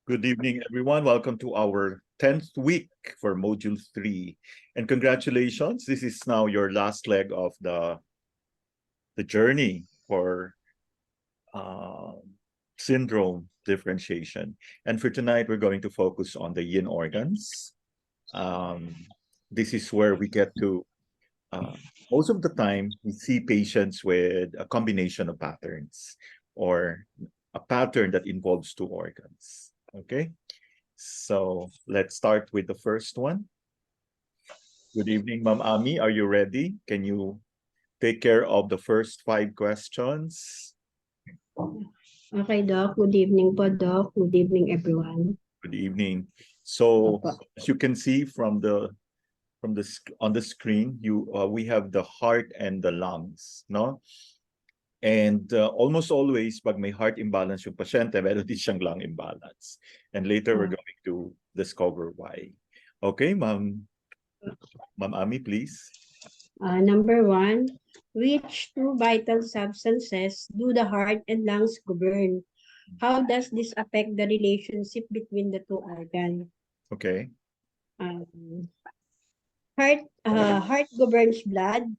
Good evening, everyone. Welcome to our 10th week for Module 3. And congratulations, this is now your last leg of the journey for uh, syndrome differentiation. And for tonight, we're going to focus on the yin organs. Um, this is where we get to, most of the time, we see patients with a combination of patterns or a pattern that involves two organs. Okay? So let's start with the first one. Good evening, Ma'am Ami. Are you ready? Can you take care of the first 5 questions? Okay, Doc. Good evening po, Doc. Good evening, everyone. Good evening. So Opo. as you can see on the screen, we have the heart and the lungs, no? And almost always, pag may heart imbalance yung pasyente, meron din siyang lung imbalance. And later, we're going to discover why. Okay, Ma'am Ami, please. Number 1, which two vital substances do the heart and lungs govern? How does this affect the relationship between the two organs? Okay. Um, heart governs blood,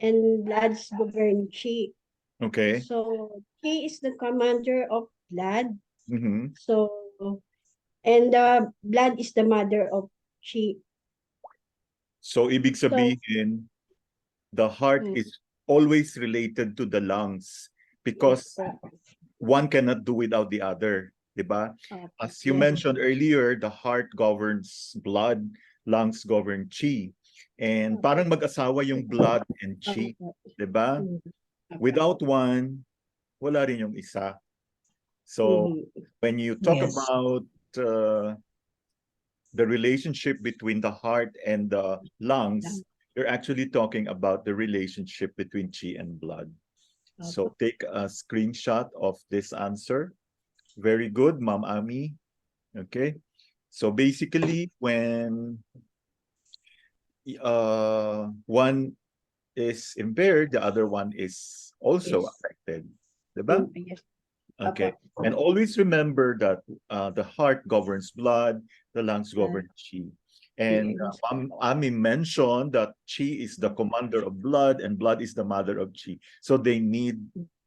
and bloods govern chi. Okay. So chi is the commander of blood. Mm-hmm. So and the blood is the mother of chi. So ibig sabihin, the heart is always related to the lungs because one cannot do without the other, di ba? As you mentioned earlier, the heart governs blood, lungs govern chi. And parang mag-asawa yung blood and chi, di ba? Without one, wala rin yung isa. So when you talk about the relationship between the heart and the lungs, you're actually talking about the relationship between chi and blood. So take a screenshot of this answer. Very good, Ma'am Ami. Okay. So basically, when one is impaired, the other one is also affected. Diba? Okay. And always remember that the heart governs blood, the lungs govern chi. And Ami mentioned that chi is the commander of blood and blood is the mother of chi. So they need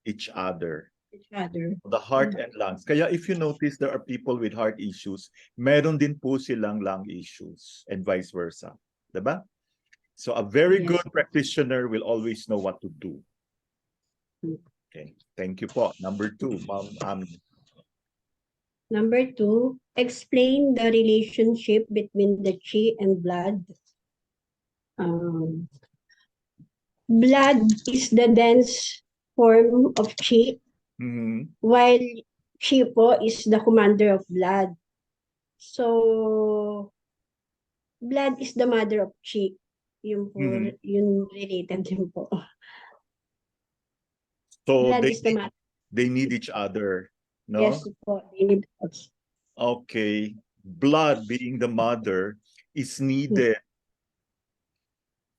each other. The heart and lungs. Kaya if you notice, there are people with heart issues, meron din po silang lung issues and vice versa. Diba? So a very good practitioner will always know what to do. Okay. Thank you po. Number 2, Ma'am Ami. Number 2, explain the relationship between the chi and blood. Blood is the dense form of chi, while chi po is the commander of blood. So, blood is the mother of chi. Yun po, yun related din po. So Blood is the mother. they need each other, no? Yes po, they need us. Okay. Blood being the mother is needed.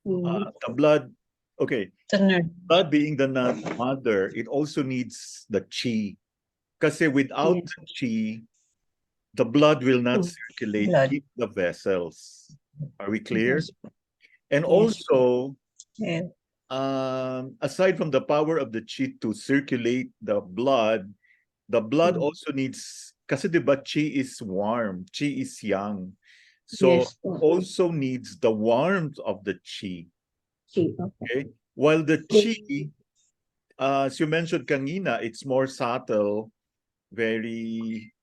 The blood, okay. Blood being the mother, it also needs the chi. Kasi without the chi, the blood will not circulate in the vessels. Are we clear? And also, aside from the power of the chi to circulate the blood also needs, kasi diba chi is warm, chi is yang. So also needs the warmth of the chi. Okay? While the chi, as you mentioned kanina, it's more subtle, very,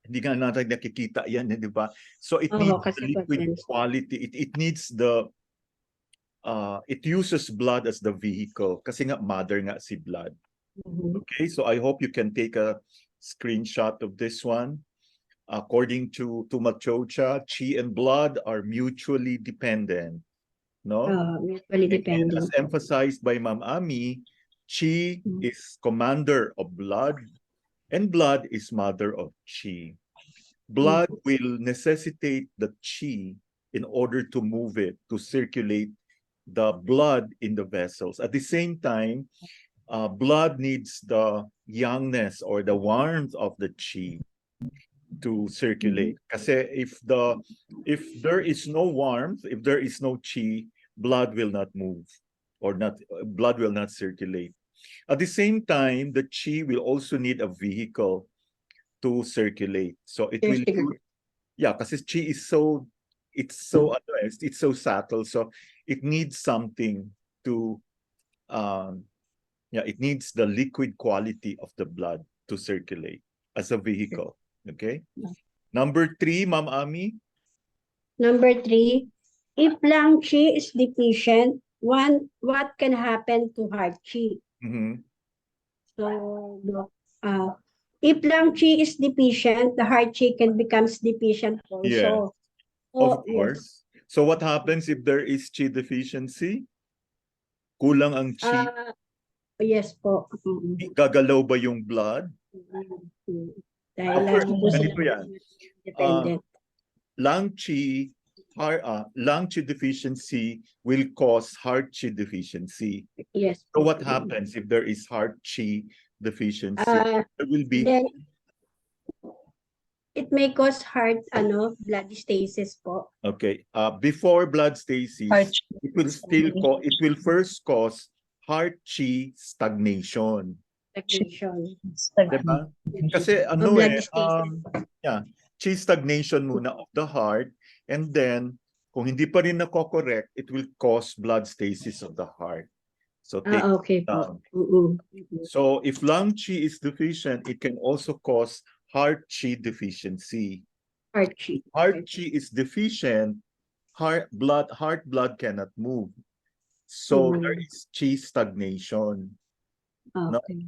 hindi nga natin nakikita yan, di ba? So it needs the liquid quality. It needs the, it uses blood as the vehicle kasi nga mother nga si blood. Okay, so I hope you can take a screenshot of this one. According to Machocha, chi and blood are mutually dependent. No? Mutually dependent. As emphasized by Ma'am Ami, chi is commander of blood and blood is mother of chi. Blood will necessitate the chi in order to move it, to circulate the blood in the vessels. At the same time, blood needs the youngness or the warmth of the chi. to circulate. Kasi if there is no warmth, if there is no chi, blood will not move, or not blood will not circulate. At the same time, the chi will also need a vehicle to circulate. So it will, yeah, kasi chi is so, it's so subtle. So it needs something to, yeah, it needs the liquid quality of the blood to circulate as a vehicle. Okay. Number 3, Ma'am Ami. Number 3, if lung chi is deficient, what can happen to heart chi? So, if lung chi is deficient, the heart chi can becomes deficient Yeah, also. of course. So what happens if there is chi deficiency? Kulang ang chi. Yes po. Gagalaw ba yung blood? Dahil Of course, lagi po ganito sila yan. dependent. Lung chi deficiency will cause heart chi deficiency. Yes. So what happens if there is heart chi deficiency? There will be, then, it may cause heart blood stasis po. okay. Before blood stasis, it will first cause heart chi stagnation. Diba? Kasi chi stagnation muna of the heart, and then kung hindi pa rin nako-correct, it will cause blood stasis of the heart. So take okay po. So if lung chi is deficient, it can also cause heart chi deficiency. Heart chi. Heart chi is deficient, heart blood cannot move. So there is chi stagnation. Okay.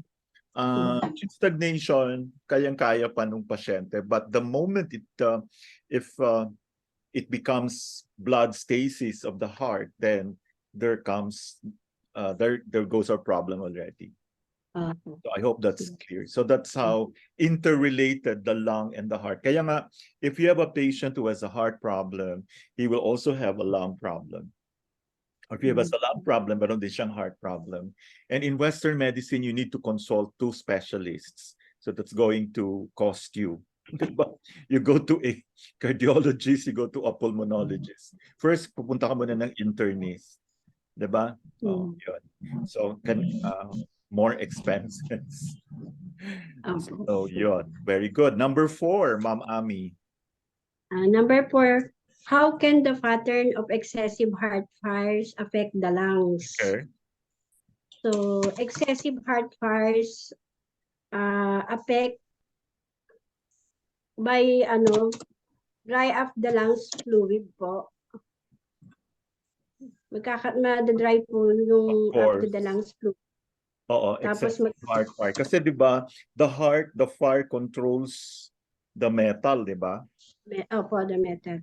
Chi stagnation, kayang-kaya pa nung pasyente, but the moment if it becomes blood stasis of the heart, then there goes our problem already. So I hope that's clear. So that's how interrelated the lung and the heart. Kaya nga, if you have a patient who has a heart problem, he will also have a lung problem. Or if you have a lung problem, meron din siyang heart problem. And in Western medicine, you need to consult 2 specialists. So that's going to cost you. You go to a cardiologist, you go to a pulmonologist. First, pupunta ka muna ng internist. Diba? Yun. So, more expenses. So, yun. Very good. Number 4, Ma'am Ami. Number 4, how can the pattern of excessive heart fires affect the lungs? Okay. So, excessive heart fires affect by dry up the lungs fluid po. Madadry po yung after the lungs fluid. Oo, excessive heart fire. Kasi 'di ba, the fire controls the metal, 'di ba? Opo, the metal.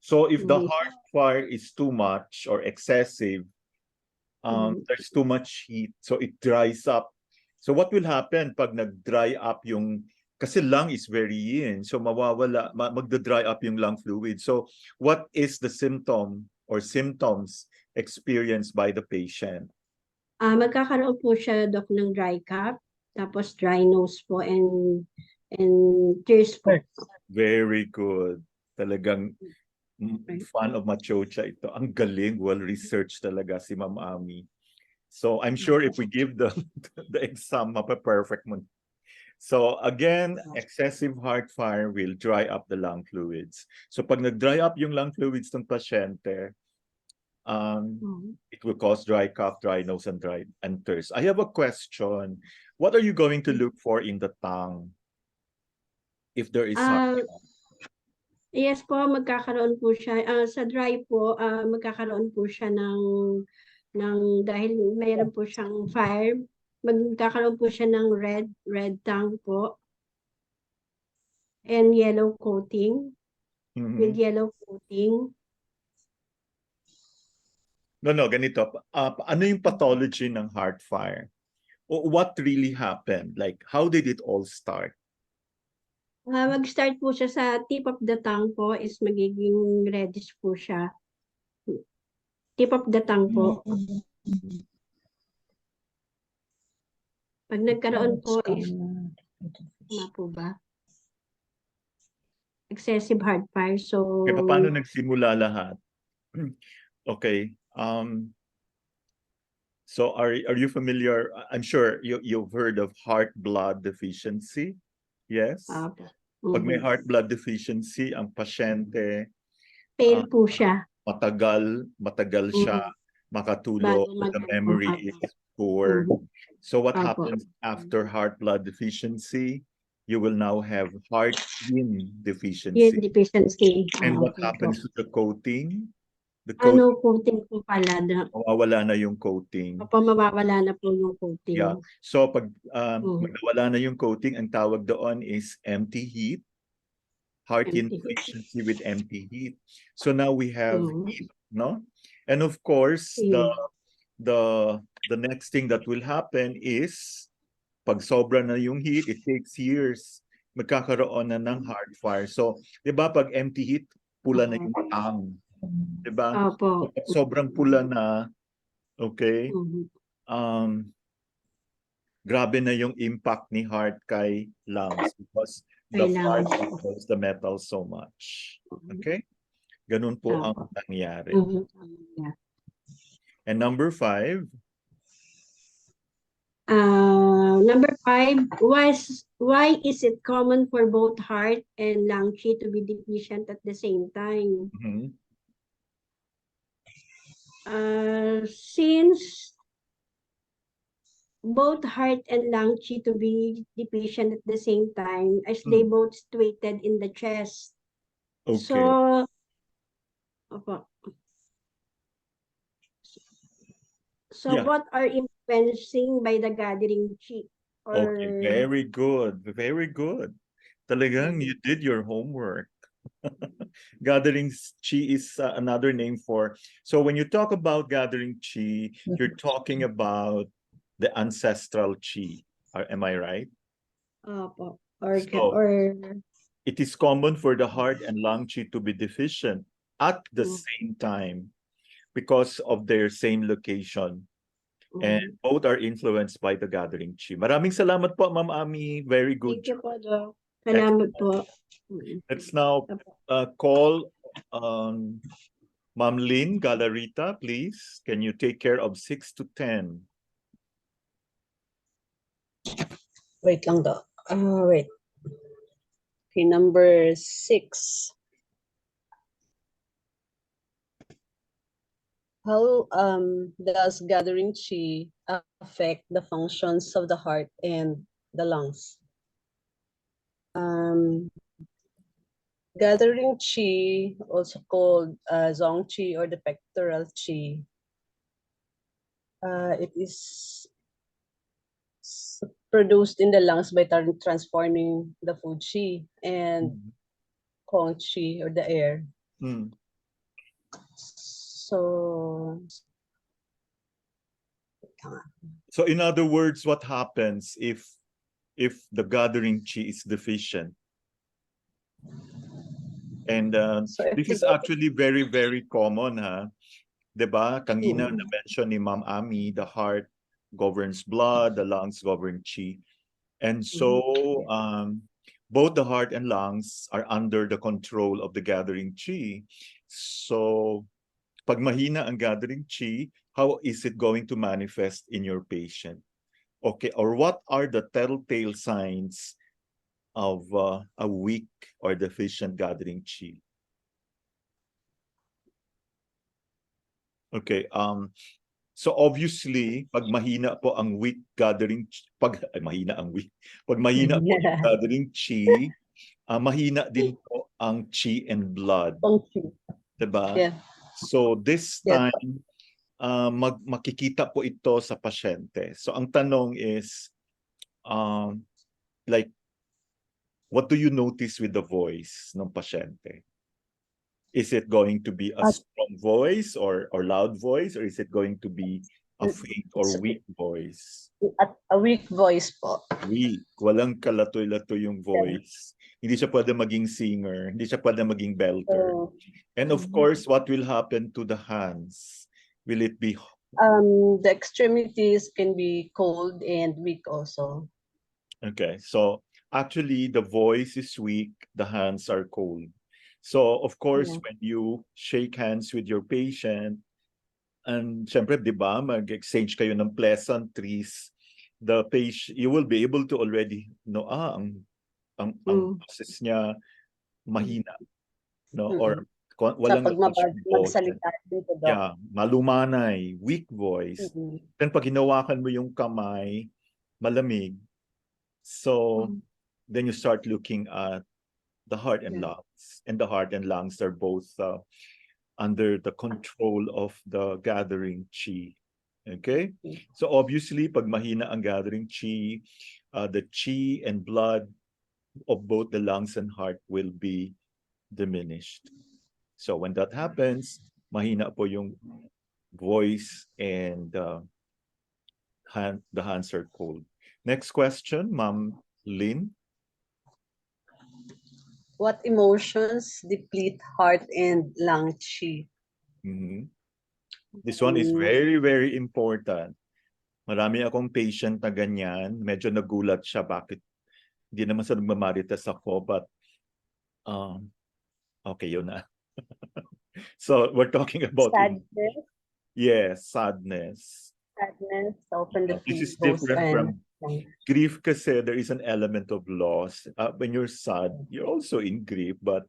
So if the heart fire is too much or excessive, there's too much heat, so it dries up. So what will happen pag nag-dry up yung, kasi lung is very yin, so mawawala, magda-dry up yung lung fluid. So what is the symptom or symptoms experienced by the patient? Magkakaroon po siya, Doc, ng dry cough, tapos dry nose po, and tears po. Very good. Talagang fan of Machocha ito. Ang galing, well-researched talaga si Ma'am Ami. So I'm sure if we give the exam, mapa-perfect mo. So again, excessive heart fire will dry up the lung fluids. So pag nag-dry up yung lung fluids ng pasyente, it will cause dry cough, dry nose, and thirst. I have a question. What are you going to look for in the tongue if there is something? Yes po, magkakaroon po siya. Sa dry po, magkakaroon po siya ng dahil mayroon po siyang fire, magkakaroon po siya ng red tongue po. And yellow coating. With yellow coating. No, ganito. Ano yung pathology ng heart fire? What really happened? Like, how did it all start? Mag-start po siya sa tip of the tongue po, is magiging reddish po siya. Tip of the tongue po. Pag nagkaroon po is, po ba? excessive heart fire. So, Okay, paano nagsimula lahat? Okay. So are you familiar? I'm sure you've heard of heart blood deficiency. Yes. Pag may heart blood deficiency, ang pasyente fail po siya matagal siya makatulog. bago The memory is poor. So what Opo. happens after heart blood deficiency? You will now have heart yin deficiency. Yin deficiency. And what Okay happens po. to the coating? The Ano coating, coating po pala? mawawala na yung coating. Opo, mawawala na po yung coating. Yeah. So pag nawala na yung coating, ang tawag doon is empty heat. Heart yin deficiency with empty heat. So now we have heat, no? And of course, the next thing that will happen is pag sobra na yung heat, it takes years, magkakaroon na ng heart fire. So, 'di ba pag empty heat, pula na yung tang. 'Di ba? Opo. Sobrang pula na, okay? Grabe na yung impact ni heart kay lungs because the fire controls the metal so much. Okay? Ganun po ang nangyari. And number 5. Number 5, why is it common for both heart and lung qi to be deficient at the same time? Since both heart and lung qi to be deficient at the same time, as they both situated in the chest. Okay. So, what are influencing by the gathering qi? Okay, very good. Very good. Talagang you did your homework. Gathering qi is another name for. So when you talk about gathering qi, you're talking about the ancestral qi. Am I right? It is common for the heart and lung qi to be deficient at the same time because of their same location. And both are influenced by the gathering qi. Maraming salamat po, Ma'am Ami. Very good. Thank you po, Doc. Salamat po. Let's now call Ma'am Lynn Galarita, please. Can you take care of 6 to 10? Wait lang, Doc. Wait. Okay, number 6. How does gathering qi affect the functions of the heart and the lungs? Gathering qi, also called zong qi or the pectoral qi, it is produced in the lungs by transforming the food qi and kong qi or the air. So in other words, what happens if the gathering qi is deficient? And this is actually very, very common, ha? Diba? Kanina na-mention ni Ma'am Ami, the heart governs blood, the lungs govern qi. And so both the heart and lungs are under the control of the gathering qi. So pag mahina ang gathering qi, how is it going to manifest in your patient? Okay, or what are the telltale signs of a weak or deficient gathering qi? Okay, so obviously, pag mahina po ang weak gathering, pag mahina ang gathering qi, mahina din po ang qi and blood. Diba? Yeah. So this time, makikita po ito sa pasyente. So ang tanong is, like, what do you notice with the voice ng pasyente? Is it going to be a strong voice or loud voice, or is it going to be a faint or weak voice? A weak voice po. Weak. Walang kalatoy-latoy yung voice. Hindi siya pwede maging singer. Hindi siya pwede maging belter. And of course, what will happen to the hands? Will it be... The extremities can be cold and weak also. Okay. So actually the voice is weak, the hands are cold. So of course, Yeah. when you shake hands with your patient, and syempre, di ba, mag-exchange kayo ng pleasantries, the patient, you will be able to already know, ang boses niya mahina, no? Or Sa walang pag lakas yung boses. magsalita dito, Doc. Yeah, malumanay, weak voice. Then pag hinawakan mo yung kamay, malamig. So, then you start looking at the heart and lungs. And the heart and lungs are both under the control of the gathering chi. Okay? So obviously, pag mahina ang gathering chi, the chi and blood of both the lungs and heart will be diminished. So when that happens, mahina po yung voice and the hands are cold. Next question, Ma'am Lynn. What emotions deplete heart and lung chi? This one is very, very important. Marami akong patient na ganyan. Medyo nagulat siya bakit hindi naman sa nagmamarites ako, but okay, yun na. So we're talking about sadness. Yes, sadness. Sadness often This is defeats different from grief kasi there is an element of loss. When you're sad, you're also in grief, but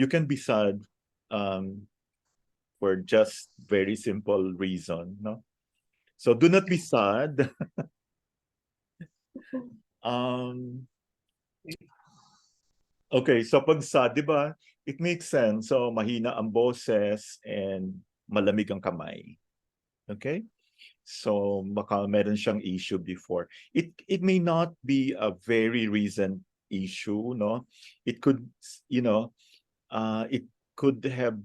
you can be sad for just very simple reason, no? So do not be sad. Okay, so pag sad, di ba? It makes sense. So mahina ang boses and malamig ang kamay. Okay? So baka meron siyang issue before. It may not be a very recent issue, no? It could, it could have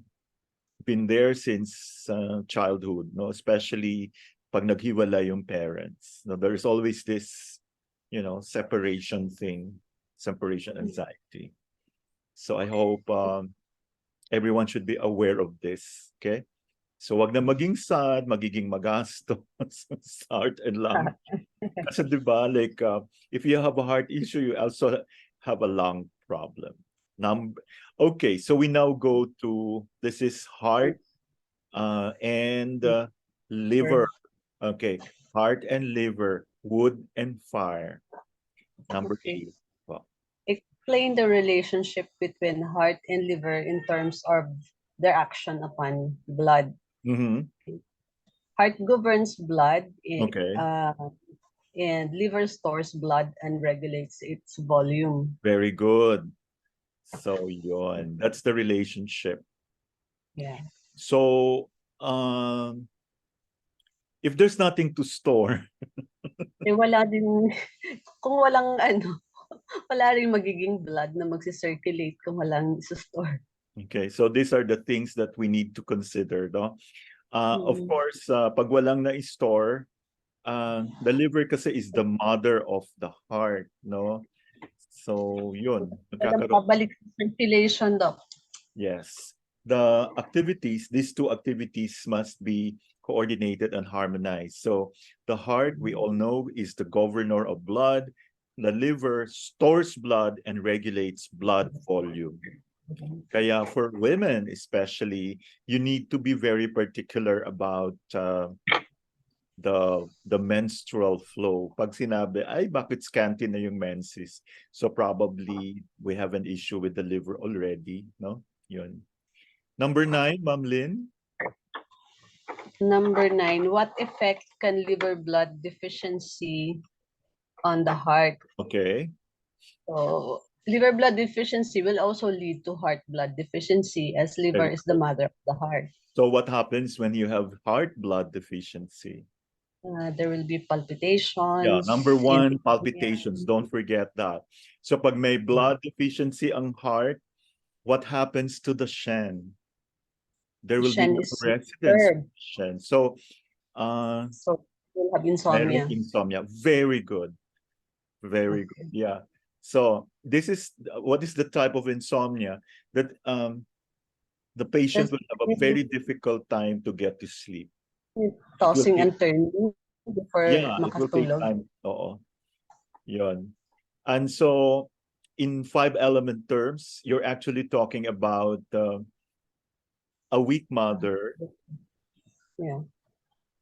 been there since childhood, no? Especially pag naghiwalay yung parents. No, there's always this, separation thing, separation anxiety. So I hope everyone should be aware of this, okay? So wag na maging sad, magiging magastos sa heart and lung. Kasi di ba, like, if you have a heart issue, you also have a lung problem. Okay, so we now go to, this is heart and liver. Okay, heart and liver, wood and fire. Number 8. Well, explain the relationship between heart and liver in terms of their action upon blood. Heart governs blood, and liver stores blood and regulates its volume. Very good. So yun, that's the relationship. Yeah. So if there's nothing to store, wala din, kung walang wala rin magiging blood na magsi-circulate kung walang isa-store. Okay, so these are the things that we need to consider, no? Of course, pag walang na-store, the liver kasi is the mother of the heart, no? So yun. Pabalik sa circulation, Doc. Yes. The activities, these two activities must be coordinated and harmonized. So the heart, we all know, is the governor of blood. The liver stores blood and regulates blood volume. Kaya for women especially, you need to be very particular about the menstrual flow. Pag sinabi, ay, bakit scanty na yung menses? So probably we have an issue with the liver already, no? Yun. Number 9, Ma'am Lynn. Number 9, what effect can liver blood deficiency on the heart? Okay. So liver blood deficiency will also lead to heart blood deficiency, as liver is the mother of the heart. So what happens when you have heart blood deficiency? There will be palpitations. Yeah, number 1, palpitations. Don't forget that. So pag may blood deficiency ang heart, what happens to the Shen? There will be no residence Shen. So you'll have insomnia. Insomnia. Very good. Very good. Yeah. So this is what is the type of insomnia that the patient will have a very difficult time to get to sleep. Tossing and turning before it will take makatulog. time. Oo. Yun. And so in 5-element terms, you're actually talking about a weak mother, Yeah.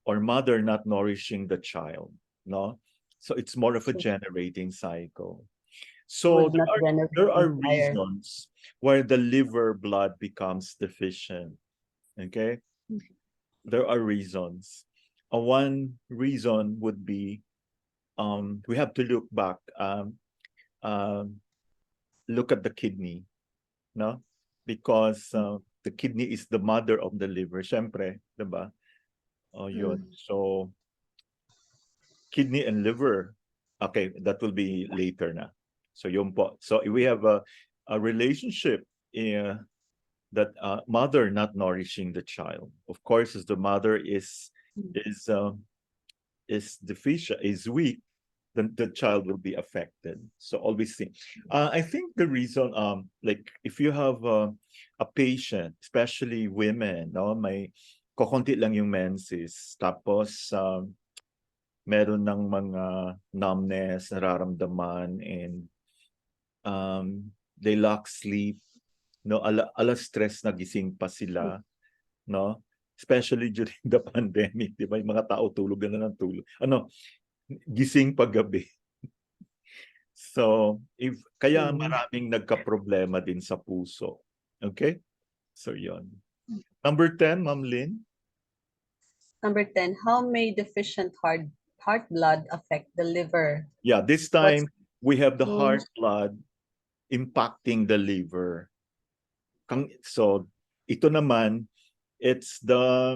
or mother not nourishing the child, no? So it's more of a generating cycle. So Would not generate there are fire. reasons why the liver blood becomes deficient. Okay? There are reasons. One reason would be we have to look back, look at the kidney, no? Because the kidney is the mother of the liver, syempre, diba? Oh, yun. So kidney and liver, okay, that will be later na. So yun po. So we have a relationship that mother not nourishing the child. Of course, as the mother is deficient, is weak, then the child will be affected. So always think. I think the reason, like if you have a patient, especially women, no, may kokonti lang yung menses, tapos meron ng mga numbness, nararamdaman, and they lack sleep, no, stress na gising pa sila, no, especially during the pandemic, di ba, yung mga tao tulog na ng tulog, gising paggabi. So kaya maraming nagka-problema din sa puso. Okay, so yon. Number 10, Ma'am Lynn. Number 10, how may deficient heart blood affect the liver? Yeah, this time we have the heart blood impacting the liver. So ito naman, it's the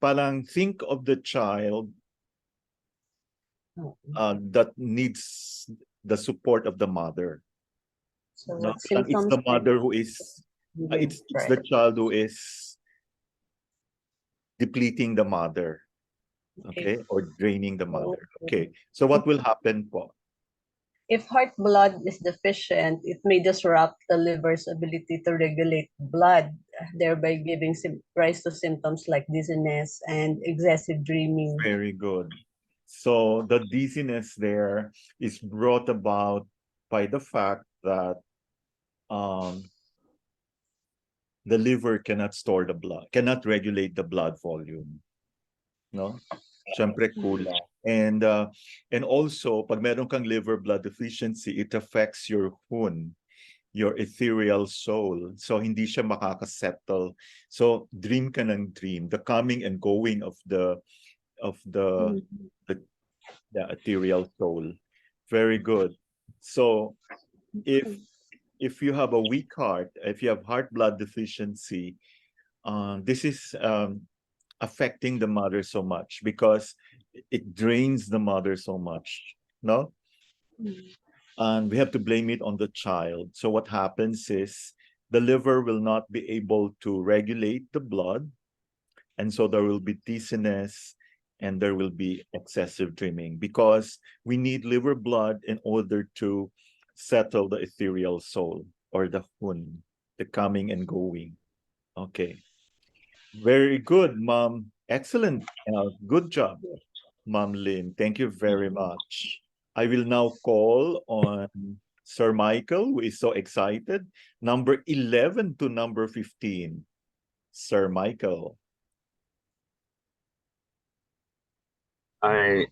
parang think of the child that needs the support of the mother. So No, it's the mother who is it's the child who is depleting the mother, okay, or draining the mother. Okay, so what will happen po? If heart blood is deficient, it may disrupt the liver's ability to regulate blood, thereby giving rise to symptoms like dizziness and excessive dreaming. Very good. So the dizziness there is brought about by the fact that the liver cannot store the blood, cannot regulate the blood volume. No? Siyempre kulang. And also, pag meron kang liver blood deficiency, it affects your hun, your ethereal soul. So hindi siya makakasettle. So dream ka ng dream. The coming and going of the ethereal soul. Very good. So if you have a weak heart, if you have heart blood deficiency, this is affecting the mother so much because it drains the mother so much, no? And we have to blame it on the child. So what happens is the liver will not be able to regulate the blood, and so there will be dizziness and there will be excessive dreaming because we need liver blood in order to settle the ethereal soul or the hun, the coming and going. Okay. Very good, Mom. Excellent. Good job, Mom Lynn. Thank you very much. I will now call on Sir Michael, who is so excited. Number 11 to number 15. Sir Michael. Hi,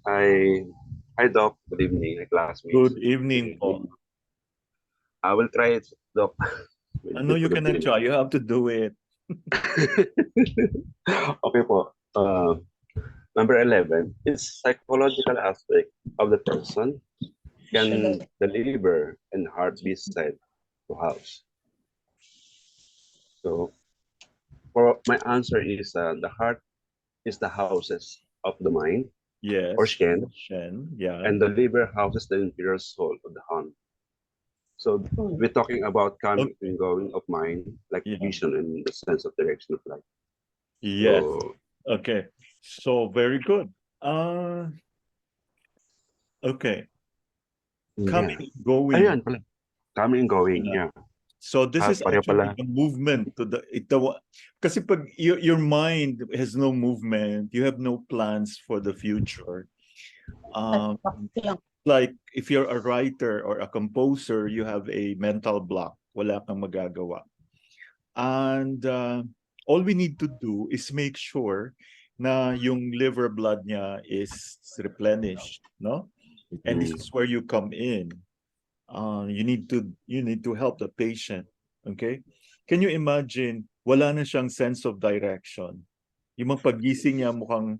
Doc. Good evening, my classmates. Good evening, po. I will try it, Doc. No, you cannot try. You have to do it. Okay po. Number 11 is psychological aspect of the person. Can the liver and heart be said to house? So, for my answer is the heart is the houses of the mind, yes, or Shen, yeah, and the liver houses the interior soul of the heart. So we're talking about coming and going of mind, like vision and the sense of direction of life. Yes. So, okay. So very good. Okay. Coming, going. Ayan pala. Coming and going, yeah. So this is actually the movement to the kasi pag your mind has no movement, you have no plans for the future. like if you're a writer or a composer, you have a mental block. Wala kang magagawa. And all we need to do is make sure na yung liver blood niya is replenished, no? And this is where you come in. You need to help the patient. Okay? Can you imagine, wala na siyang sense of direction. Yung mga paggising niya mukhang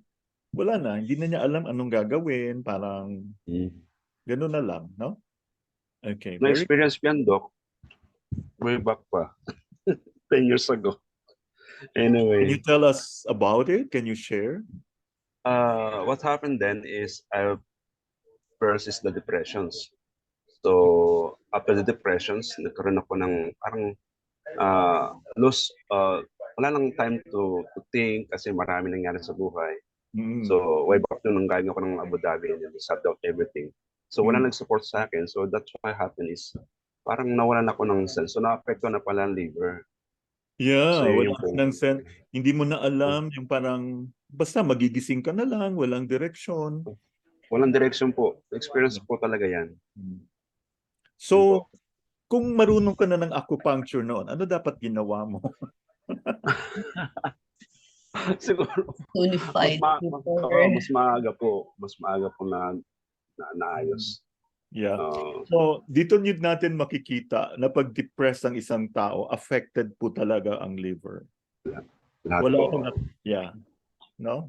wala na, hindi na niya alam anong gagawin, parang gano'n na lang, no? Okay, very Na-experience ko yan, Doc. Way back pa. 10 years ago. Can you Anyway, tell us about it? Can you share? what happened then is first is the depressions. So, after the depressions, nagkaroon ako ng parang wala nang time to think kasi marami nangyari sa buhay. So, way back nung galing ako ng Abu Dhabi and then shut down everything. So, wala nag-support sa akin. So, that's what happened is parang nawalan ako ng sense. So, na-apekto na pala ang liver. Yeah, So, wala ka ng sense. Hindi mo na alam, yung parang, basta magigising ka na lang, walang direksyon. Walang direction po. Experience po talaga yan. So, kung marunong ka na ng acupuncture noon, ano dapat ginawa mo? Siguro, Unified mas maaga po na naayos. Yeah. So, dito nyo natin makikita na pag depressed ang isang tao, affected po talaga ang liver. Lahat Wala po. akong, yeah. No?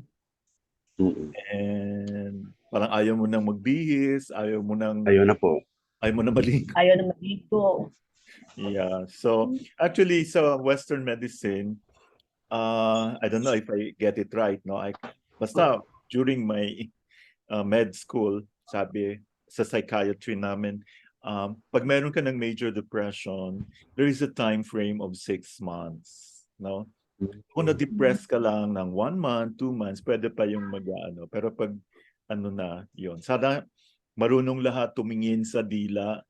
And parang ayaw mo nang magbihis, ayaw mo na maligo. Ayaw na maligo. Yeah. So, actually, sa Western medicine, I don't know if I get it right, no? Basta, during my med school, sabi, sa psychiatry namin, pag meron ka ng major depression, there is a time frame of 6 months, no? Kung na-depress ka lang ng 1 month, 2 months, pwede pa yung mag-ano. Pero pag ano na, yun. Sana marunong lahat tumingin sa dila,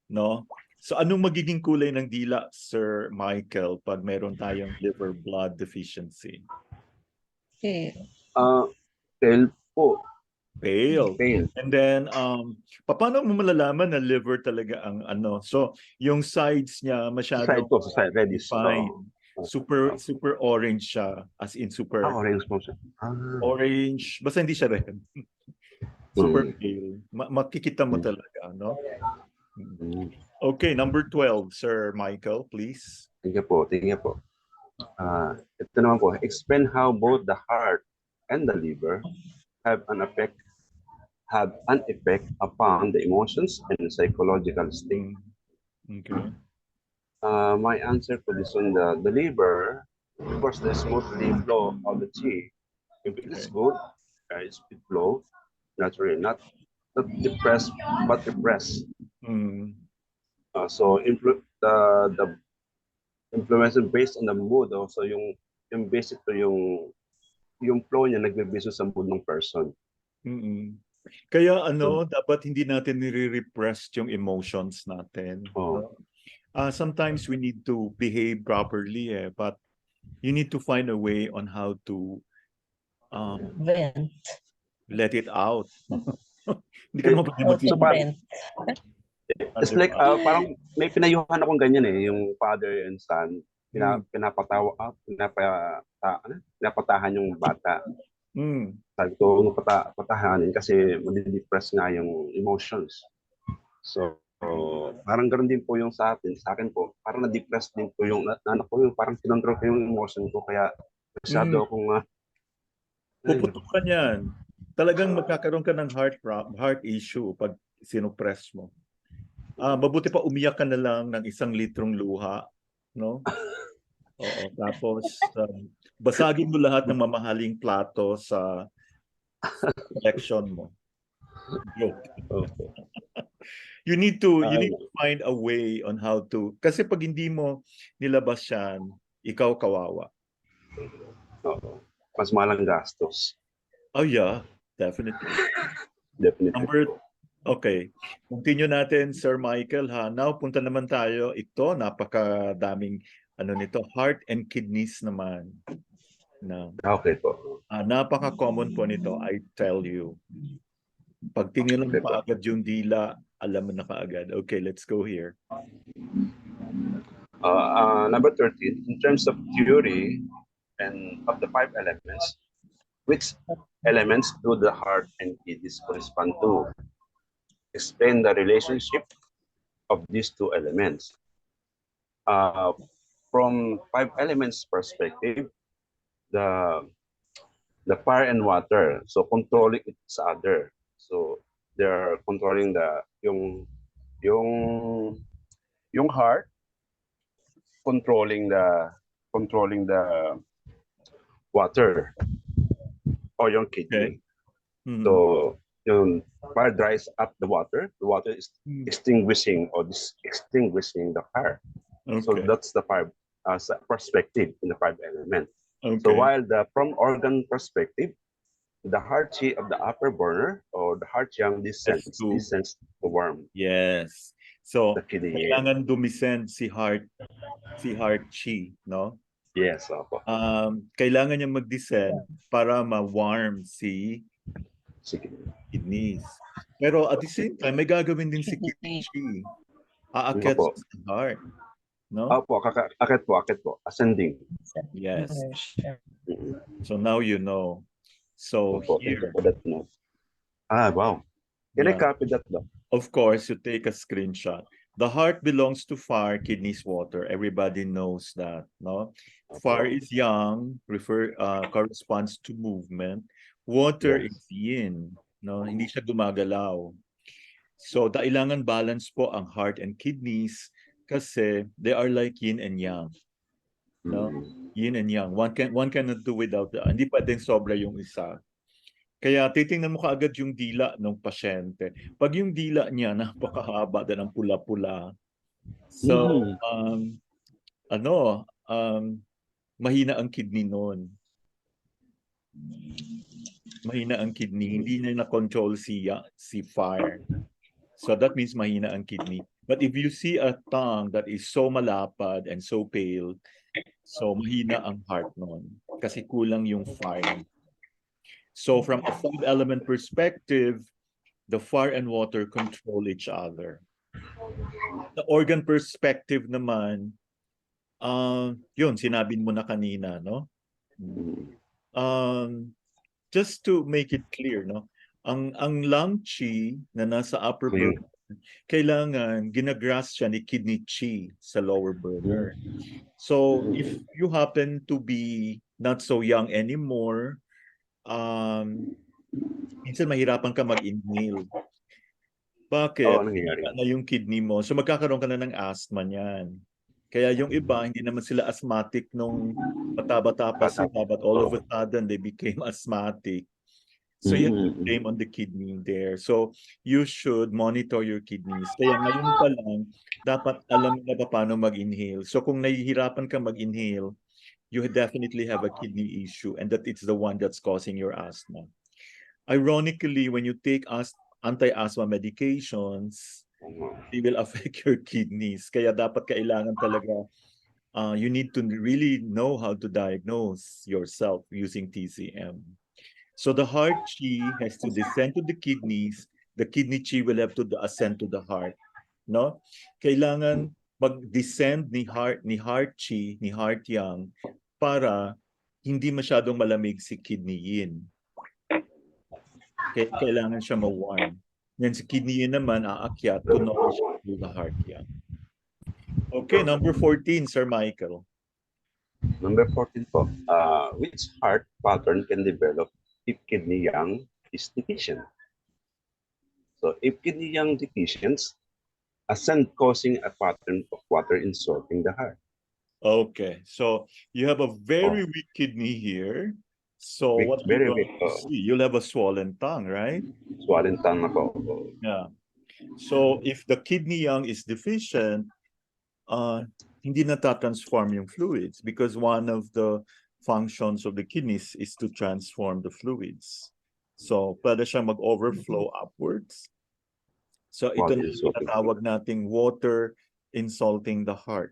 no? So anong magiging kulay ng dila, Sir Michael, pag meron tayong liver blood deficiency? Pale po. Pale. And then, paano mo malalaman na liver talaga ang ano? So, yung sides niya masyadong defined. Super orange siya. As in super orange po siya. Orange. Basta hindi siya red. Super pale. Makikita mo talaga, no? Okay, number 12, Sir Michael, please. Tingnan po. Ito naman po. Explain how both the heart and the liver have an effect upon the emotions and the psychological state. Okay. My answer for this one, the liver, of course, the smoothly flow of the chi. If it is good, it flow naturally, not depressed, but repressed. So the influence based on the mood, also yung basic to yung flow niya nagbe-base sa mood ng person. Kaya dapat hindi natin nire-repress yung emotions natin. No? Sometimes we need to behave properly, but you need to find a way on how to let it out. Hindi ka naman pwede It's like parang may pinayuhan akong ganyan yung father and son. Pinapatahan yung bata. Sabi ko, patahanin kasi madidepress nga yung emotions. So, parang ganoon din po yung sa akin po. Parang na-depress din po yung anak ko, yung parang kinontrol ko yung emotion ko. Kaya masyado akong puputukan yan. Talagang magkakaroon ka ng heart issue pag sinupress mo. Mabuti pa umiyak ka na lang ng 1 litrong luha, no? Oo, tapos basagin mo lahat ng mamahaling plato sa collection mo. You need to find a way on how to, kasi pag hindi mo nilabas yan, ikaw kawawa. Mas malang gastos. Oh yeah, definitely. Okay. Continue natin, Sir Michael, ha. Now, punta naman tayo. Ito, napakadaming nito, heart and kidneys naman. No. Okay po. Napaka-common po nito, I tell you. Pag tinignan mo Okay po. kaagad yung dila, alam mo na kaagad. Okay, let's go here. Number 13, in terms of theory and of the 5 elements, which elements do the heart and kidneys correspond to? Explain the relationship of these 2 elements. From 5 elements perspective, the fire and water, so controlling each other. So they're controlling yung heart, controlling the water or yung kidney. Mhm. So yung fire dries up the water is extinguishing extinguishing the fire. So Okay. that's the 5 perspective in the 5 elements. Okay. So while from organ perspective, the heart chi of the upper burner or the heart yang descends to warm Yes. So, the kidney. kailangan dumisend si heart chi, no? Yes, opo. Kailangan niya mag-descend para ma-warm si Sige. kidneys. Pero at the same time, may gagawin din si kidney chi. Aakyat Opo. sa heart, no? Opo, akit po. Ascending. Yes. So now you know. So Opo, thank you here, for that note. Wow. Can I yeah, copy that though? of course, you take a screenshot. The heart belongs to fire, kidneys water. Everybody knows that, no? Fire is yang, corresponds to movement. Water Yes. is yin, no? Hindi siya gumagalaw. So, kailangan balance po ang heart and kidneys kasi they are like yin and yang, no? Yin and yang. One cannot do without the, hindi pwedeng sobra yung isa. Kaya titingnan mo kaagad yung dila ng pasyente. Pag yung dila niya napakahaba na ng pula-pula. So, mahina ang kidney noon. Mahina ang kidney, hindi na na-control si fire. So that means mahina ang kidney. But if you see a tongue that is so malapad and so pale, so mahina ang heart noon kasi kulang yung fire. So from a 5-element perspective, the fire and water control each other. The organ perspective naman, yun, sinabi mo na kanina, no? Just to make it clear, no? Ang lung chi na nasa upper burner, kailangan ginagrasp siya ni kidney chi sa lower burner. So if you happen to be not so young anymore, minsan mahirapan ka mag-inhale. Bakit? Na yung kidney mo. So magkakaroon ka na ng asthma niyan. Kaya yung iba, hindi naman sila asthmatic nung bata-bata pa sila, but all of a sudden, they became asthmatic. So you have to blame on the kidney there. So you should monitor your kidneys. Kaya ngayon pa lang, dapat alam mo na paano mag-inhale. So kung nahihirapan ka mag-inhale, you definitely have a kidney issue and that it's the one that's causing your asthma. Ironically, when you take anti-asthma medications, they will affect your kidneys. Kaya kailangan talaga, you need to really know how to diagnose yourself using TCM. So the heart chi has to descend to the kidneys. The kidney chi will have to ascend to the heart. No? Kailangan mag-descend ni heart chi, ni heart yang para hindi masyadong malamig si kidney yin. Kailangan siya ma-warm. Yan si kidney yin naman aakyat to nourish the heart yang. Okay, number 14, Sir Michael. Number 14 po. Which heart pattern can develop if kidney yang is deficient? So if kidney yang deficient, ascend causing a pattern of water insulting the heart. Okay, so you have a very weak kidney here. So what are you going to see? You'll have a swollen tongue, right? Swollen tongue na po. Yeah. So if the kidney yang is deficient, hindi natatransform yung fluids because one of the functions of the kidneys is to transform the fluids. So pwede siya mag-overflow upwards. So ito na yung tinatawag nating water insulting the heart.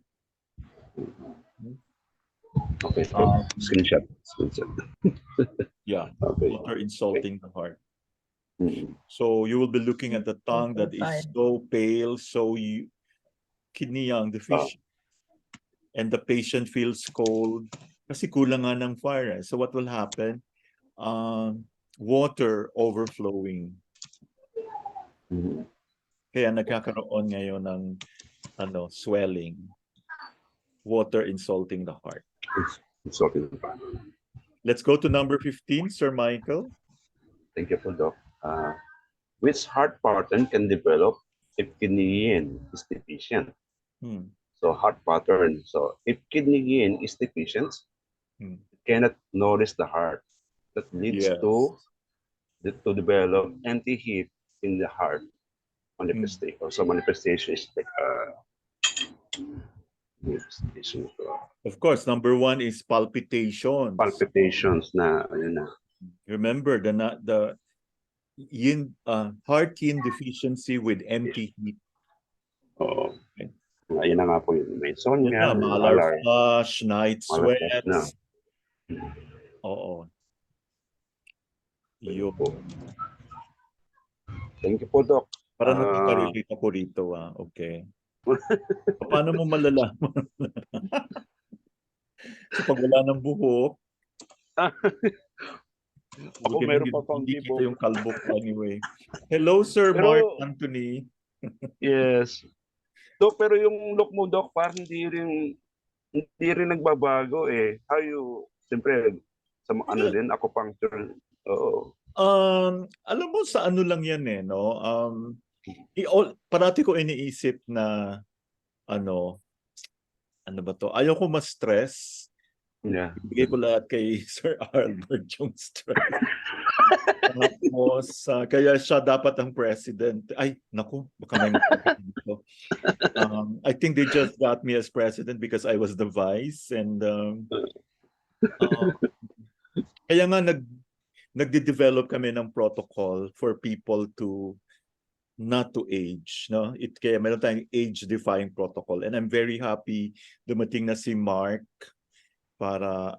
Okay, screenshot. Yeah, okay. Water insulting the heart. So you will be looking at the tongue that is so pale, so kidney yang deficient. And the patient feels cold kasi kulang nga ng fire. So what will happen? Water overflowing. Kaya nagkakaroon ngayon ng swelling. Water insulting the heart. Insulting the heart. Let's go to number 15, Sir Michael. Thank you, Doc. Which heart pattern can develop if kidney yin is deficient? So heart pattern. So if kidney yin is deficient, it cannot nourish the heart. That leads to develop anti-heat in the heart manifestation. So manifestation is like manifestation. Of course, number 1 is palpitations. Palpitations na, ayun na. Remember the yin heart yin deficiency with empty heat. Oo. Ayun na nga po yun. May insomnia, malar flush, night sweats. Oo. Yun. Thank you po, Doc. Para nakaka-relate ako rito, Okay. Paano mo malalaman? So pag wala ng buhok, ako meron pa pang hindi kita yung kalbo ko anyway. Hello, Sir Mark Anthony. Yes. Doc, pero yung look mo, Doc, parang hindi rin nagbabago eh. How you, siyempre, sa din, ako pang oo. Alam mo sa ano lang yan eh, no? Parati ko iniisip na ano ba to? Ayaw ko ma-stress. Yeah. Ibigay ko lahat kay Sir Albert yung stress. Tapos, kaya siya dapat ang president. Ay, naku, baka may dito. I think they just got me as president because I was the vice. And kaya nga nagde-develop kami ng protocol for people to not to age, no? Kaya meron tayong age-defying protocol. And I'm very happy dumating na si Mark para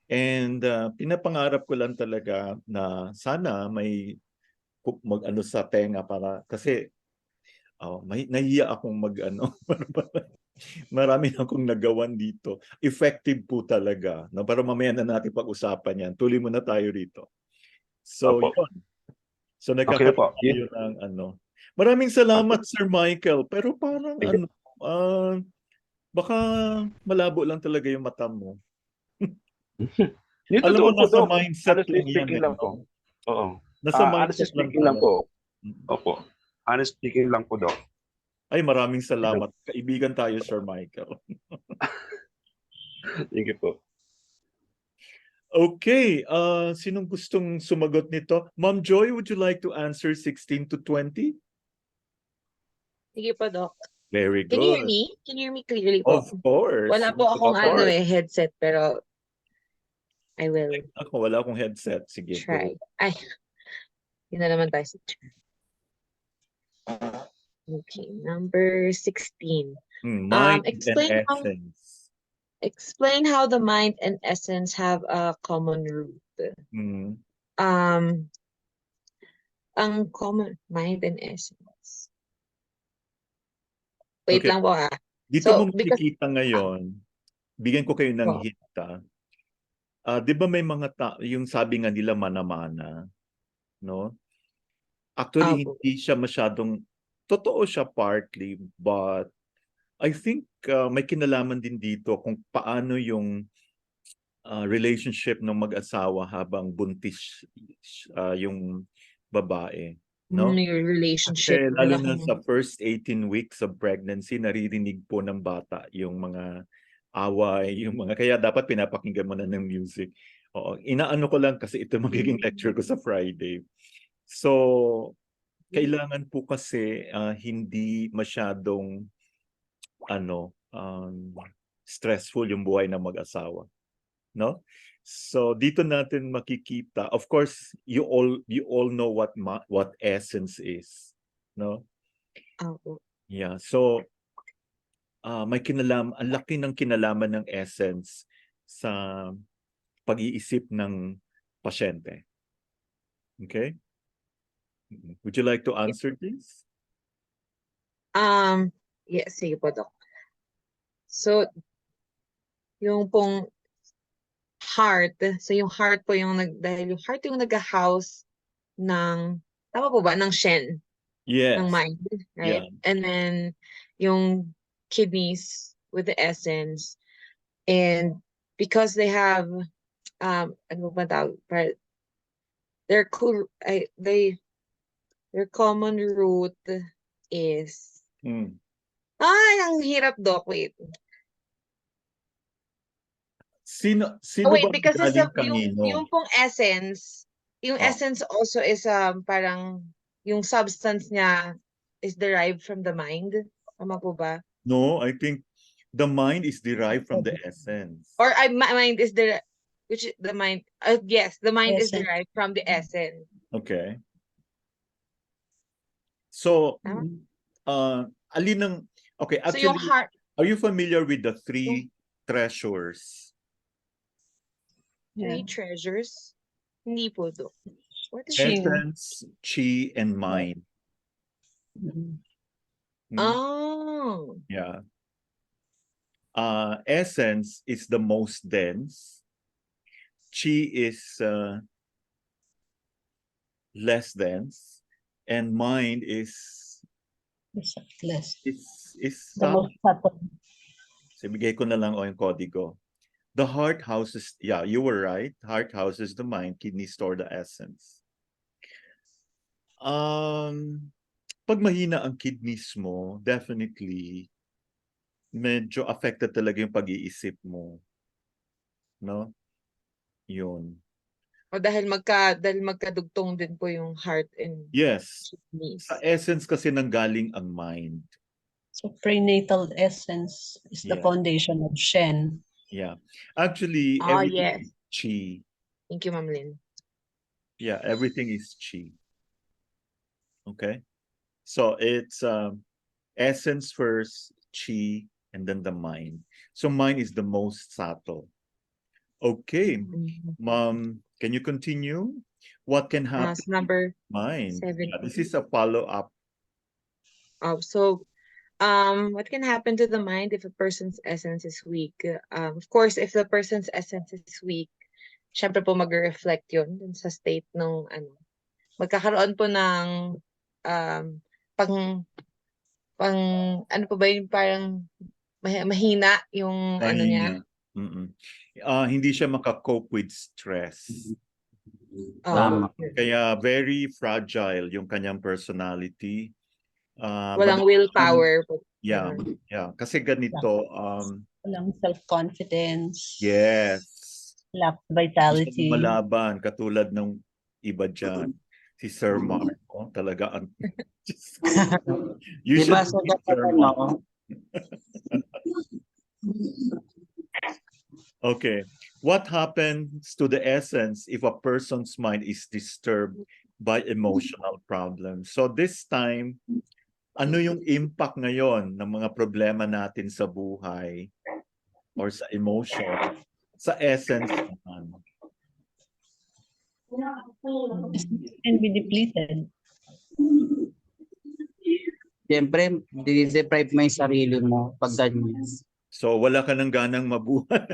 And pinapangarap ko lang talaga na sana may mag-ano sa tenga para kasi nahiya akong marami na akong nagawan dito. Effective po talaga. No? Para mamaya na natin pag-usapan yan. Tuloy muna tayo rito. So, yun. So, nagkakaroon tayo ng Maraming salamat, Sir Michael. Pero parang baka malabo lang talaga yung mata mo. Alam mo, nasa mindset lang yan. Oo. Nasa mindset lang po. Opo. Honest speaking lang po, Doc. Ay, maraming salamat. Kaibigan tayo, Sir Michael. Thank you po. Okay. Sinong gustong sumagot nito? Ma'am Joy, would you like to answer 16 to 20? Sige po, Doc. Very good. Can you hear me? Can you hear me clearly po? Of course. Wala po akong headset, pero I will wala akong headset. Sige. Try. Ay, yun na naman tayo. Okay, number 16. Mind and essence. Explain how the mind and essence have a common root. Ang common mind and essence. Wait lang po Dito mo makikita ngayon, bigyan ko kayo ng hint. Di ba may mga yung sabi nga nila mana-mana, no? Actually, hindi siya masyadong, totoo siya partly, but I think may kinalaman din dito kung paano yung relationship ng mag-asawa habang buntis yung babae. No? Your relationship. Kasi lalo na sa first 18 weeks of pregnancy, naririnig po ng bata yung mga away, yung mga, kaya dapat pinapakinggan mo na ng music. Oo, inaano ko lang kasi ito magiging lecture ko sa Friday. So, kailangan po kasi hindi masyadong stressful yung buhay ng mag-asawa, no? So dito natin makikita, of course, you all know what essence is, no? Yeah, so may kinalaman, ang laki ng kinalaman ng essence sa pag-iisip ng pasyente. Okay? Would you like to answer this? Yes, sige po, Doc. So, yung pong heart, so yung heart po yung dahil yung heart yung nag-house ng, tama po ba, ng Shen, ng Yes. mind, right? Yeah. And then, yung kidneys with the essence, and because they have, ano ba tawag, their common root is, ay, ang hirap, Doc, wait. Sino wait, ba because it's galing yung kanino? pong essence, yung essence also is parang yung substance niya is derived from the mind. Tama po ba? No, I think the mind is derived from the essence. Or mind is the mind, yes, the mind is Essence. derived from the essence. Okay. So, Tama? alin ng, okay, So yung actually, heart, are you familiar with the three treasures? three treasures? Hindi po, Doc. What is Chi. Essence, chi, and mind. Oh. Yeah. Essence is the most dense. Chi is less dense, and mind is Less. The subtle. most subtle. So, bigay ko na lang yung kodigo. The heart houses, yeah, you were right. Heart houses the mind, kidney store the essence. Pag mahina ang kidneys mo, definitely, medyo affected talaga yung pag-iisip mo. No? Yun. O dahil magkadugtong din po yung heart and Yes. kidneys. Sa essence kasi nanggaling ang mind. So prenatal essence is the foundation of Shen. Yeah. Actually, everything is chi. Thank you, Ma'am Lynn. Yeah, everything is chi. Okay? So it's essence first, chi, and then the mind. So mind is the most subtle. Okay. Ma'am, can you continue? What can happen Number to mind? 7. Yeah, this is a follow-up. So, what can happen to the mind if a person's essence is weak? Of course, if the person's essence is weak, syempre po mag-reflect yun dun sa state ng magkakaroon po ng ano po ba yung parang mahina yung ano niya. Hindi siya makakope with stress. Okay. Kaya very fragile yung kanyang personality. Walang willpower. Yeah. Kasi ganito. Walang self-confidence. Yes. Lack vitality. Malaban, katulad ng iba dyan. Si Sir Marco, talaga ang... You diba, should be Sir Marco. Okay. What happens to the essence if a person's mind is disturbed by emotional problems? So this time, ano yung impact ngayon ng mga problema natin sa buhay or sa emotion, sa essence naman? Can be depleted. Siyempre, deprive mo yung sarili mo pag ganyan. So wala ka nang ganang mabuhay.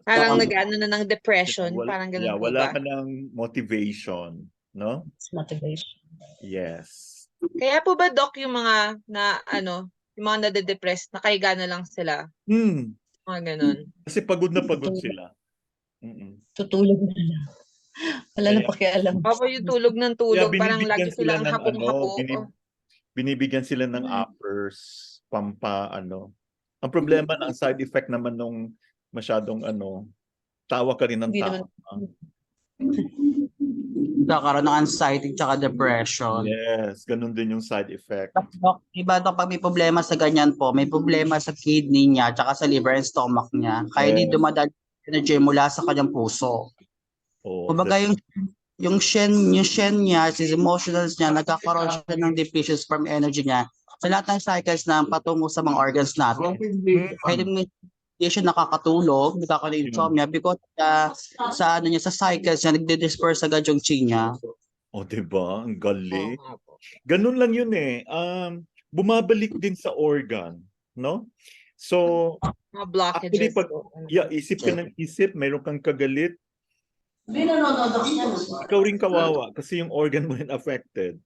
Parang nag-ano na ng depression, parang ganun po wala ba? ka ng motivation, no? It's motivation. Yes. Kaya po ba, Doc, yung mga yung mga nade-depress, nakahiga na lang sila? Mga ganun. Kasi pagod na pagod sila. Tutulog na lang. Wala na pakialam. Opo, yung tulog ng tulog, parang lagi sila ang ng hapong-hapo. Binibigyan sila ng uppers, Ang problema na ang side effect naman nung masyadong tawa ka rin ng tawa. Nagkakaroon ng anxiety tsaka depression. Yes, ganun din yung side effect. Iba ito pag may problema sa ganyan po, may problema sa kidney niya tsaka sa liver and stomach niya. Kaya di dumadaan energy mula sa kanyang puso. Kumbaga yung shen niya, his emotions niya, nagkakaroon siya ng depletions from energy niya sa lahat ng cycles na patungo sa mga organs natin. Kaya hindi siya nakakatulog, nagkakaroon insomnia because sa cycles niya, nagdi-disperse agad yung chi niya. O, diba? Ang Oo galing. nga po. Ganun lang yun eh. Bumabalik din sa organ, no? So, Mga actually, blockages pag po. isip ka ng isip, mayroon kang kagalit, ikaw rin kawawa kasi yung organ mo rin affected.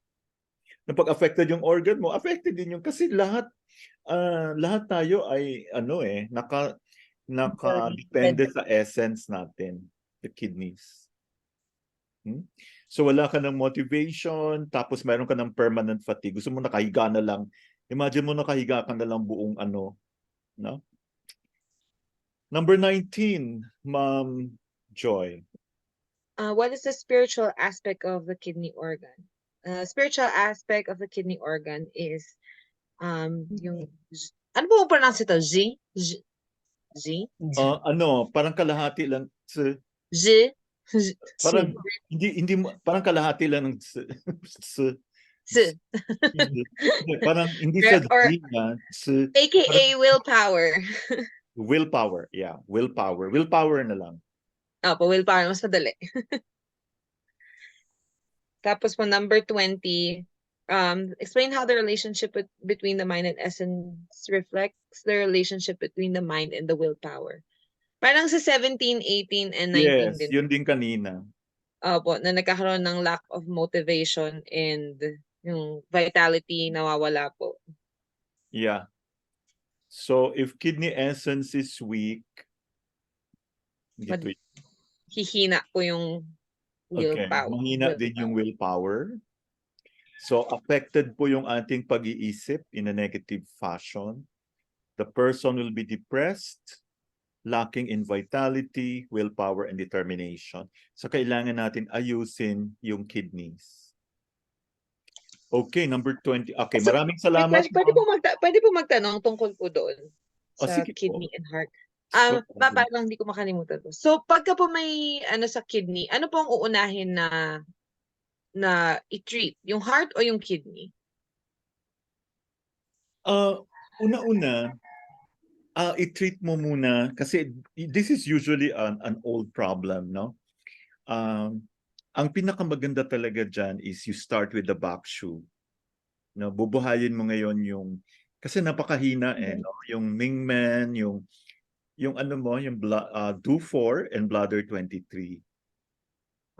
Pag affected yung organ mo, affected din yung kasi lahat tayo ay nakadepende sa essence natin, the kidneys. So wala ka ng motivation, tapos meron ka ng permanent fatigue. Gusto mo nakahiga na lang. Imagine mo nakahiga ka na lang buong no? Number 19, Ma'am Joy. What is the spiritual aspect of the kidney organ? Spiritual aspect of the kidney organ is yung ano po ang pronounce ito? Z? Parang kalahati lang parang parang kalahati lang ng parang hindi sa AKA willpower. Willpower, yeah. Willpower na lang. Opo, willpower. Mas madali. Tapos po, number 20, explain how the relationship between the mind and essence reflects the relationship between the mind and the willpower. Parang sa 17, 18, and 19 Yes, din. yun din kanina. Opo, na nagkakaroon ng lack of motivation and yung vitality nawawala po. Yeah. So, if kidney essence is weak, hihina po yung willpower. Mahina din yung willpower. So, affected po yung ating pag-iisip in a negative fashion. The person will be depressed, lacking in vitality, willpower, and determination. So, kailangan natin ayusin yung kidneys. Okay, number 20. Okay, so, maraming salamat. Pwede po magtanong tungkol po doon sa kidney po. and heart. Parang hindi ko makalimutan po. So, pagka po may sa kidney, ano po ang uunahin na i-treat? Yung heart o yung kidney? Una-una, i-treat mo muna kasi this is usually an old problem, no? Ang pinakamaganda talaga dyan is you start with the back shoe. No, bubuhayin mo ngayon yung kasi napakahina no? Yung Mingmen, yung ano mo, yung Do4 and Bladder 23.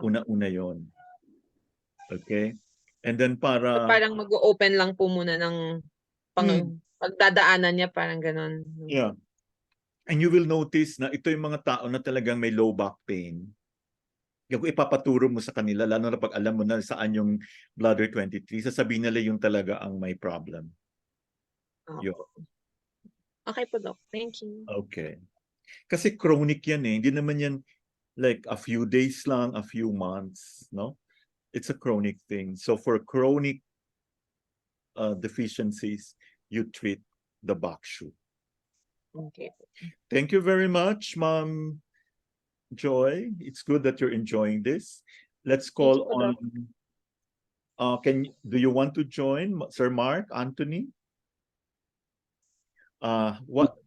Una-una yon. Okay? And then So, parang mag-open lang po muna ng pagdadaanan niya, parang ganon. Yeah. And you will notice na ito yung mga tao na talagang may low back pain. Kung ipapaturo mo sa kanila, lalo na pag alam mo na saan yung Bladder 23, sasabihin nila yung talaga ang may problem. Okay po, Doc. Thank you. Okay. Kasi chronic yan eh. Hindi naman yan like a few days lang, a few months, no? It's a chronic thing. So for chronic deficiencies, you treat the back shoe. Okay. Thank you very much, Ma'am Joy. It's good that you're enjoying this. Let's call on. Do you want to join, Sir Mark, Anthony?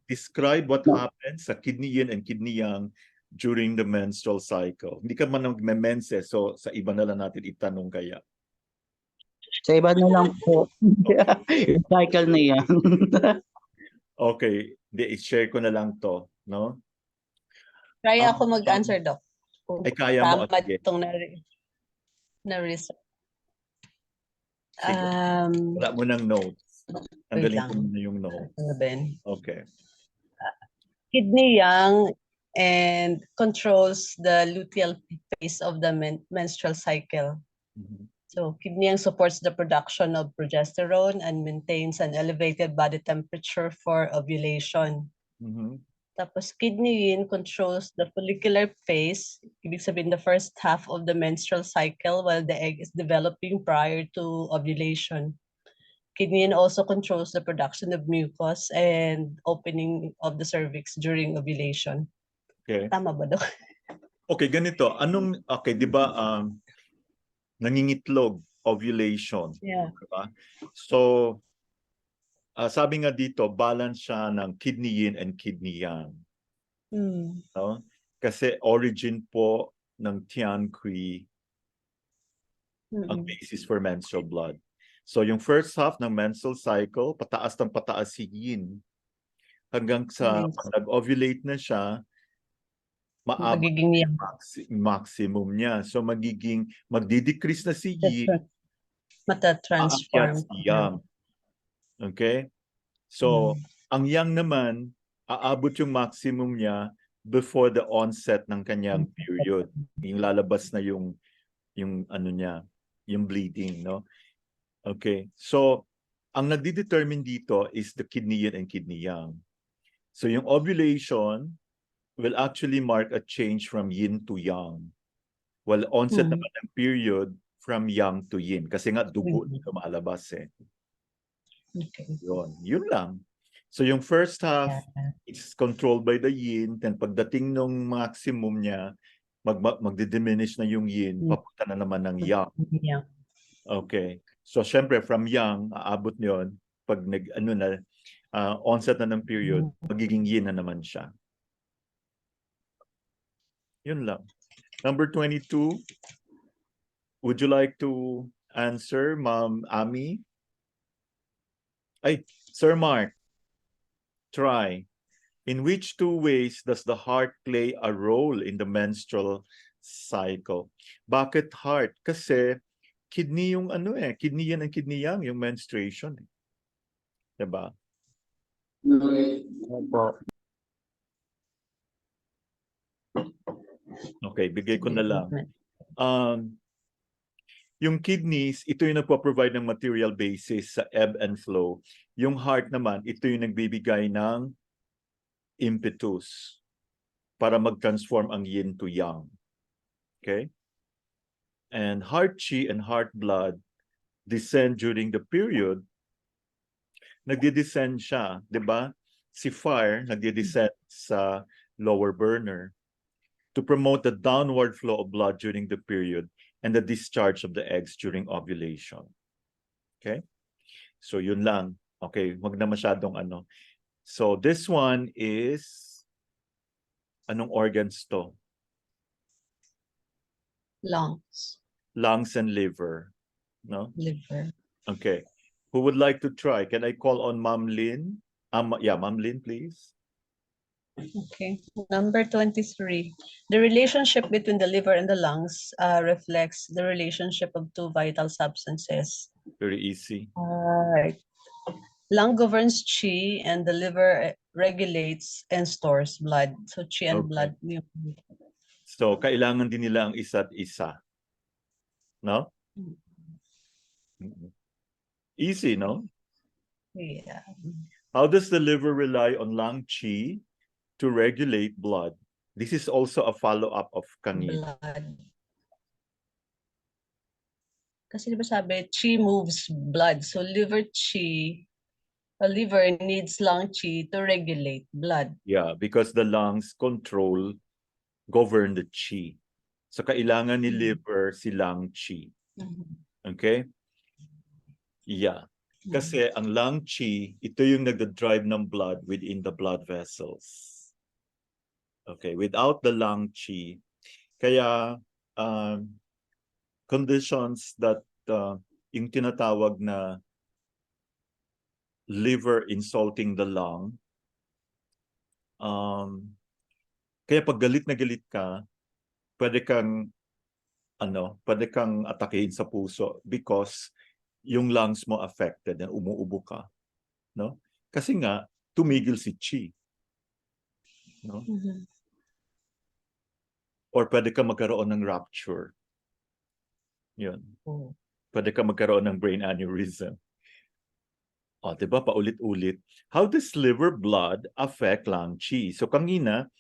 Describe what happens sa kidney yin and kidney yang during the menstrual cycle. Hindi ka man nagme-menses, so sa iba na lang natin itanong kaya. Sa iba na lang po. Yung cycle na yan. Okay, i-share ko na lang to, no? Kaya ako mag-answer, Doc. Ay, kaya mo. Tama itong na-research. Wala mo ng notes. Tanggalin ko muna yung notes. Okay. Kidney yang and controls the luteal phase of the menstrual cycle. So kidney yang supports the production of progesterone and maintains an elevated body temperature for ovulation. Tapos kidney yin controls the follicular phase, ibig sabihin the first half of the menstrual cycle while the egg is developing prior to ovulation. Kidney yin also controls the production of mucus and opening of the cervix during ovulation. Okay. Tama ba, Dok? Okay, ganito. Di ba, nangingitlog, ovulation. Yeah. Diba? So, sabi nga dito, balance siya ng kidney yin and kidney yang. No? Kasi origin po ng Tian Kui ang basis for menstrual blood. So yung first half ng menstrual cycle, pataas ng pataas si yin. Hanggang sa Yes. pag nag-ovulate na siya, maabot Magiging yang. maximum niya. So magdi-decrease na si yin, aakyat Mata-transform. si yang. Okay? So, ang yang naman, aabot yung maximum niya before the onset ng kanyang period. Yung lalabas na yung ano niya, yung bleeding, no? Okay. So, ang nagdi-determine dito is the kidney yin and kidney yang. So, yung ovulation will actually mark a change from yin to yang. While onset naman ng period from yang to yin. Kasi nga dugo na lumalabas eh. Okay. Yun lang. So yung first half, it's controlled by the yin. Then pagdating nung maximum niya, magdi-diminish na yung yin, papunta na naman ng yang. Yeah. Okay. So syempre from yang, aabot yon pag onset na ng period, magiging yin na naman siya. Yun lang. Number 22, would you like to answer, Ma'am Ami? Ay, Sir Mark, try. In which two ways does the heart play a role in the menstrual cycle? Bakit heart? Kasi kidney yung kidney yan and kidney yang, yung menstruation. Diba? Okay, bigay ko na lang. Yung kidneys, ito yung nagpo-provide ng material basis sa ebb and flow. Yung heart naman, ito yung nagbibigay ng impetus para mag-transform ang yin to yang. Okay? And heart chi and heart blood descend during the period. Nagdi-descend siya, 'di ba? Si fire nagdi-descend sa lower burner to promote the downward flow of blood during the period and the discharge of the eggs during ovulation. Okay? So yun lang. Okay, wag na masyadong ano. So this one is anong organs to? Lungs. Lungs and liver, no? Liver. Okay. Who would like to try? Can I call on Ma'am Lynn? Yeah, Ma'am Lynn, please. Okay. Number 23. The relationship between the liver and the lungs reflects the relationship of two vital substances. Very easy. Right. Lung governs chi and the liver regulates and stores blood. So chi and blood. So kailangan din nila ang isa't isa. No? Easy, no? Yeah. How does the liver rely on lung chi to regulate blood? This is also a follow-up of kanina. Blood. Kasi diba sabi, chi moves blood. So liver needs lung chi to regulate blood. Yeah, because the lungs govern the chi. So kailangan ni liver si lung chi. Okay? Yeah. Kasi ang lung chi, ito yung nagda-drive ng blood within the blood vessels. Okay, without the lung chi, kaya conditions that yung tinatawag na liver insulting the lung, kaya pag galit na galit ka, pwede kang atakehin sa puso because yung lungs mo affected na umuubo ka, no? Kasi nga tumigil si chi, no? Or pwede ka magkaroon ng rupture. Yun. Pwede ka magkaroon ng brain aneurysm. O, diba? Paulit-ulit. How does liver blood affect lung chi? So, kanina,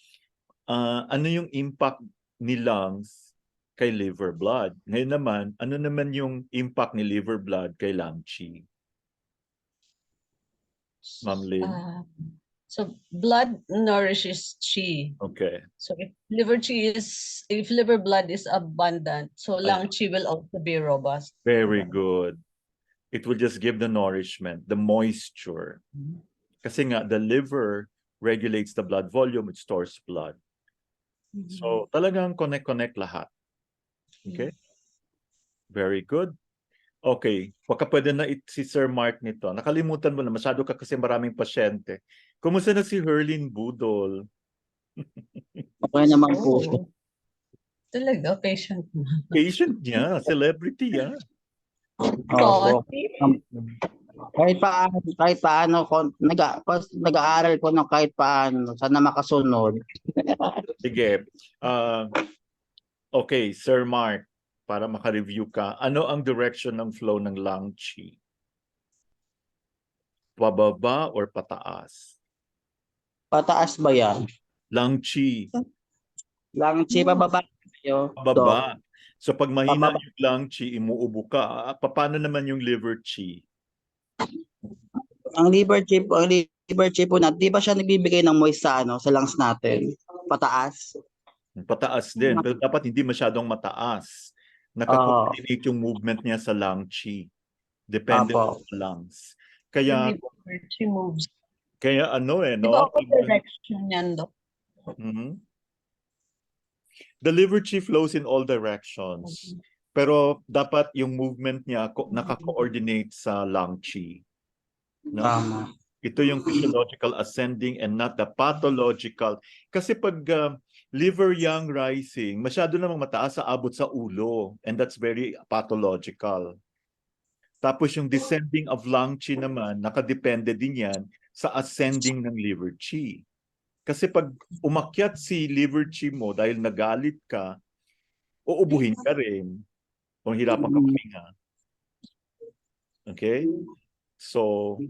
ano yung impact ni lungs kay liver blood? Ngayon naman, ano naman yung impact ni liver blood kay lung chi? Ma'am Lynn? So blood nourishes chi. Okay. So if liver blood is abundant, so lung chi will also be robust. Very good. It will just give the nourishment, the moisture. Kasi nga, the liver regulates the blood volume, it stores blood. So talagang connect lahat. Okay? Very good. Okay, baka pwede na si Sir Mark nito. Nakalimutan mo na, masyado ka kasi maraming pasyente. Kumusta na si Herlin Budol? Okay naman po siya. Talaga, patient na. Patient niya, celebrity yan. Opo. Kahit paano, nag-aaral ko ng kahit paano, sana makasunod. Sige. Okay, Sir Mark, para maka-review ka, ano ang direction ng flow ng lung chi? Pababa or pataas? Pataas ba yan? Lung chi, Lang, pababa kayo. pababa. So pag mahina Pababa. yung lung chi, imuubo ka. Paano naman yung liver chi? Ang liver chip po natin, di ba siya nagbibigay ng moist sa lungs natin? Pataas. Pataas din, pero dapat hindi masyadong mataas. Naka-coordinate yung movement niya sa lung chi. Depende Apo. sa lungs. Kaya She moves. kaya ano Di ba all direction yan, Dok? The liver chi flows in all directions. Pero dapat yung movement niya naka-coordinate sa lung chi. No? Ito yung physiological ascending and not the pathological. Kasi pag liver yang rising, masyado namang mataas sa abot sa ulo. And that's very pathological. Tapos yung descending of lung chi naman, nakadepende din yan sa ascending ng liver chi. Kasi pag umakyat si liver chi mo dahil nagalit ka, uubuhin ka rin. Kung hirapan ka huminga. Okay? So,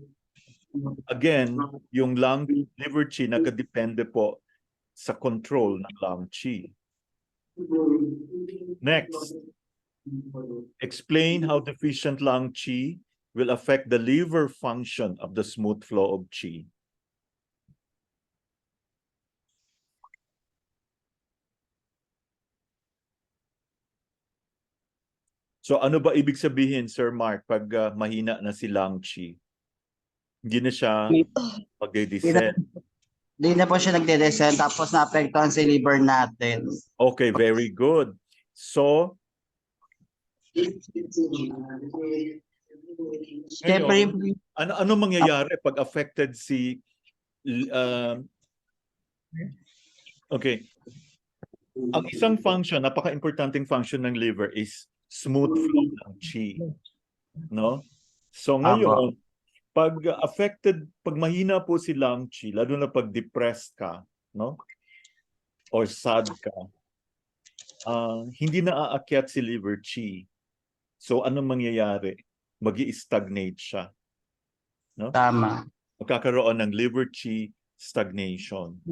again, yung liver chi nakadepende po sa control ng lung chi. Next, explain how deficient lung chi will affect the liver function of the smooth flow of chi. So ano ba ibig sabihin, Sir Mark, pag mahina na si lung chi? Hindi na siya mag-descend. Hindi na po siya nagde-descend tapos naapektuhan si liver natin. Okay, very good. So, ngayon, ano mangyayari pag affected si okay. Ang isang function, napaka-importanting function ng liver is smooth flow ng chi. No? So ngayon, pag affected, pag mahina po si lung chi, lalo na pag depressed ka, no? Or sad ka, hindi na aakyat si liver chi. So anong mangyayari? Magi-stagnate siya. No? Tama. Magkakaroon ng liver chi stagnation.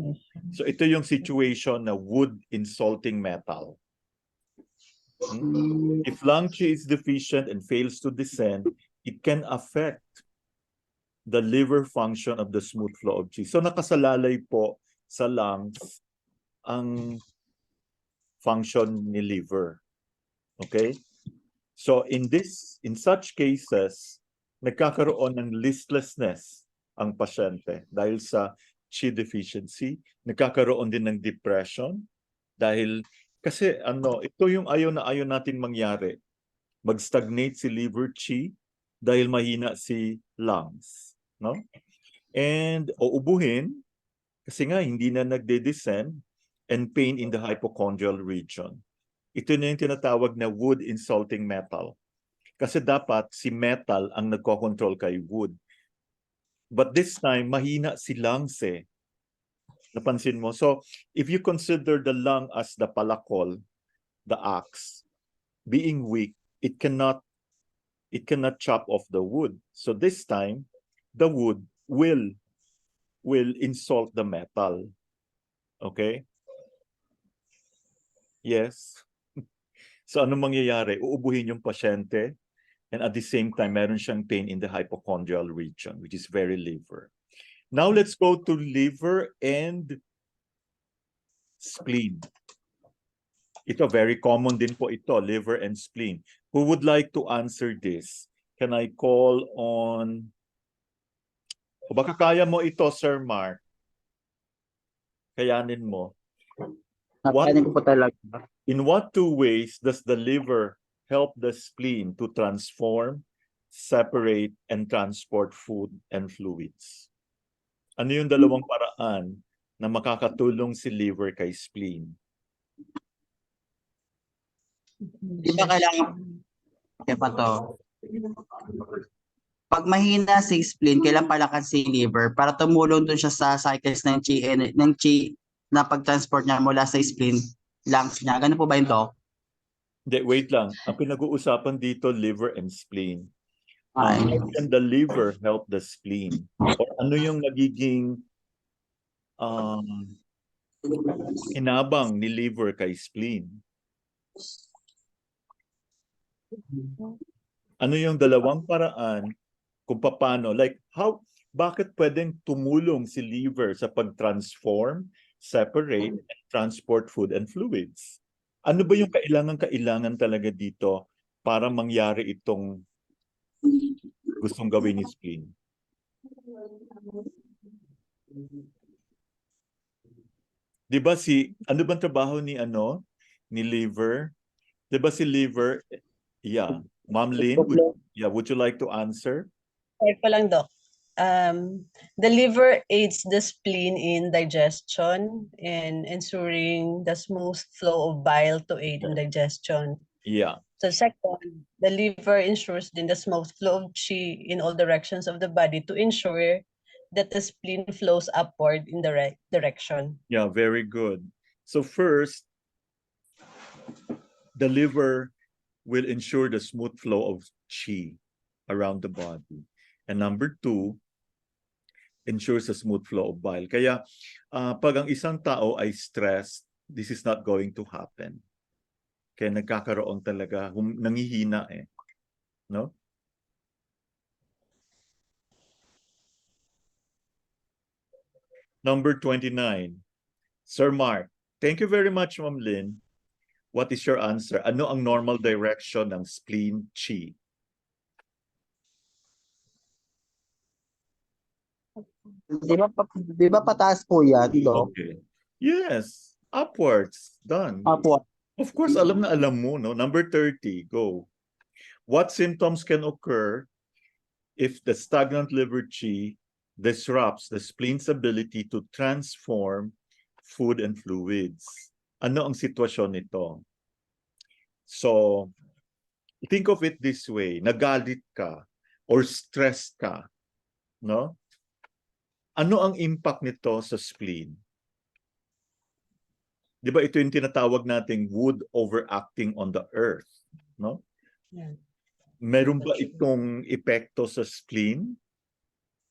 So ito yung situation na wood insulting metal. If lung chi is deficient and fails to descend, it can affect the liver function of the smooth flow of chi. So nakasalalay po sa lungs ang function ni liver. Okay? So in such cases, nagkakaroon ng listlessness ang pasyente dahil sa chi deficiency, nagkakaroon din ng depression dahil kasi ito yung ayaw natin mangyari. Mag-stagnate si liver chi dahil mahina si lungs, no? And uubuhin kasi nga hindi na nagde-descend and pain in the hypochondrial region. Ito na yung tinatawag na wood insulting metal. Kasi dapat si metal ang nagko-control kay wood. But this time, mahina si lungs eh. Napansin mo? So, if you consider the lung as the palakol, the axe, being weak, it cannot chop off the wood. So this time, the wood will insult the metal. Okay? Yes. So ano mangyayari? Uubuhin yung pasyente and at the same time, meron siyang pain in the hypochondrial region, which is very liver. Now let's go to liver and spleen. Ito, very common din po ito, liver and spleen. Who would like to answer this? Can I call on... O baka kaya mo ito, Sir Mark? Kayanin mo. Nakayanin ko po talaga. In what two ways does the liver help the spleen to transform, separate, and transport food and fluids? Ano yung dalawang paraan na makakatulong si liver kay spleen? Di ba kailangan, kaya pa to, pag mahina si spleen, kailangan palakan si liver para tumulong dun siya sa cycles ng chi na pag-transport niya mula sa spleen, lungs niya. Ganun po ba yun, Doc? Hindi, wait lang. Ang pinag-uusapan dito, liver and spleen. Ay. How can the liver help the spleen? Or ano yung nagiging inabang ni liver kay spleen? Ano yung dalawang paraan kung paano, like bakit pwedeng tumulong si liver sa pag-transform, separate, and transport food and fluids? Ano ba yung kailangan talaga dito para mangyari itong gustong gawin ni spleen? Di ba ano bang trabaho ni liver? Di ba si liver, yeah. Ma'am Lynn, would you like to answer? Sorry pa lang, Doc. The liver aids the spleen in digestion and ensuring the smooth flow of bile to aid in digestion. Yeah. So second, the liver ensures then the smooth flow of qi in all directions of the body to ensure that the spleen flows upward in the right direction. Yeah, very good. So first, the liver will ensure the smooth flow of qi around the body. And number two, ensures a smooth flow of bile. Kaya pag ang isang tao ay stressed, this is not going to happen. Kaya nagkakaroon talaga, nangihina eh. No? Number 29. Sir Mark, thank you very much, Ma'am Lynn. What is your answer? Ano ang normal direction ng spleen qi? Di ba pataas po yan, Doc? Okay. Yes, upwards. Done. Upward. Of course, alam na alam mo, no? Number 30, go. What symptoms can occur if the stagnant liver qi disrupts the spleen's ability to transform food and fluids? Ano ang sitwasyon nito? So, think of it this way. Nagalit ka or stressed ka, no? Ano ang impact nito sa spleen? Di ba ito yung tinatawag nating wood overacting on the earth, no? Yeah. Meron ba itong epekto sa spleen?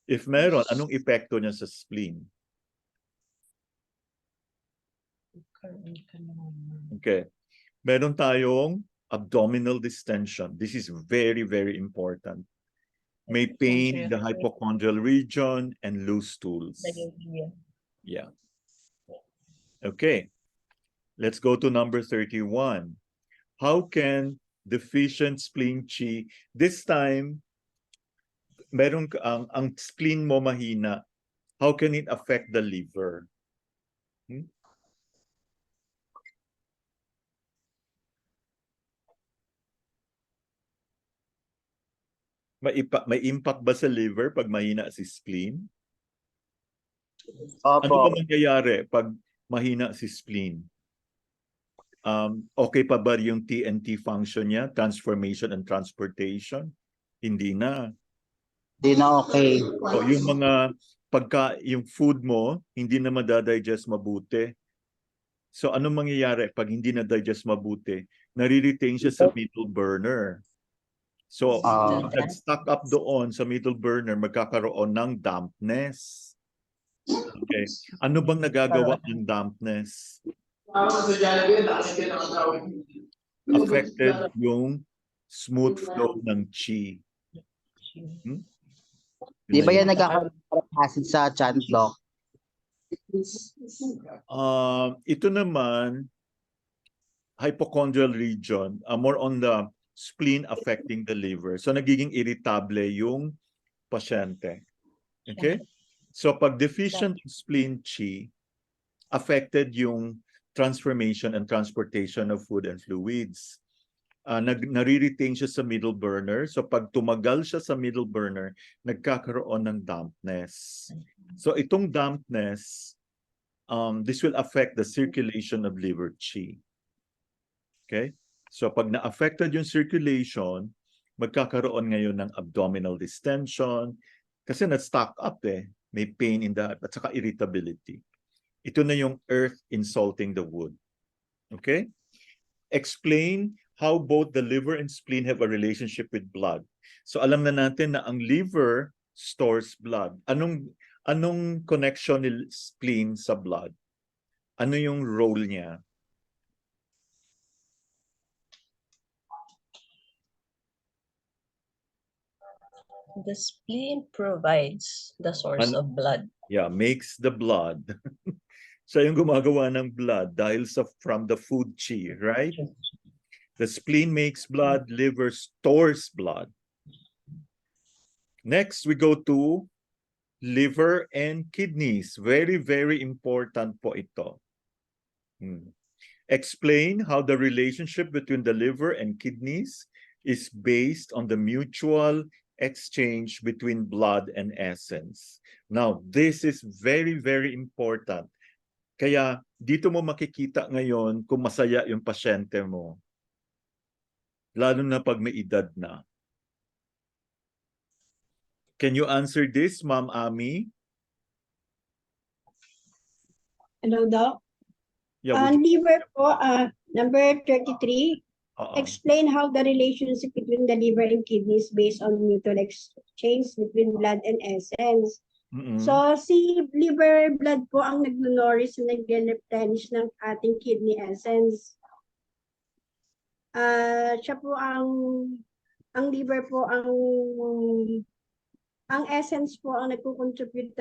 If meron, anong epekto niya sa spleen? Okay. Meron tayong abdominal distension. This is very, very important. May pain in the hypochondrial region and loose stools. Yeah. Okay. Let's go to number 31. How can deficient spleen qi, this time, meron ang spleen mo mahina, how can it affect the liver? May impact ba sa liver pag mahina si spleen? Opo. Ano ba mangyayari pag mahina si spleen? Okay pa ba yung TNT function niya, transformation and transportation? Hindi na. Hindi na okay. O yung yung food mo, hindi na madadigest mabuti. So ano mangyayari pag hindi na digest mabuti? Nare-retain siya sa middle burner. So, nag-stuck up doon sa middle burner, magkakaroon ng dampness. Okay. Ano bang nagagawa ng dampness? Affected yung smooth flow ng qi. Di ba yan nagkakaroon ng acid sa chan, Doc? Ito naman, hypochondrial region, more on the spleen affecting the liver. So nagiging irritable yung pasyente. Okay? So pag deficient spleen qi, affected yung transformation and transportation of food and fluids. nare-retain siya sa middle burner. So pag tumagal siya sa middle burner, nagkakaroon ng dampness. So itong dampness, this will affect the circulation of liver qi. Okay? So pag na-affected yung circulation, magkakaroon ngayon ng abdominal distension kasi na-stock up may pain in the at saka irritability. Ito na yung earth insulting the wood. Okay? Explain how both the liver and spleen have a relationship with blood. So alam na natin na ang liver stores blood. Anong connection ni spleen sa blood? Ano yung role niya? The spleen provides the source of blood. Yeah, makes the blood. Siya yung gumagawa ng blood dahil from the food qi, right? The spleen makes blood, liver stores blood. Next, we go to liver and kidneys. Very, very important po ito. Explain how the relationship between the liver and kidneys is based on the mutual exchange between blood and essence. Now, this is very, very important. Kaya dito mo makikita ngayon kung masaya yung pasyente mo. Lalo na pag may edad na. Can you answer this, Ma'am Ami? Hello, Doc. Yeah, Liver po, number 33. Explain how the relationship between the liver and kidneys based on mutual exchange between blood and essence. So, si liver blood po ang nag-nourish na nag-replenish ng ating kidney essence. Siya po ang liver po ang essence po ang nagko-contribute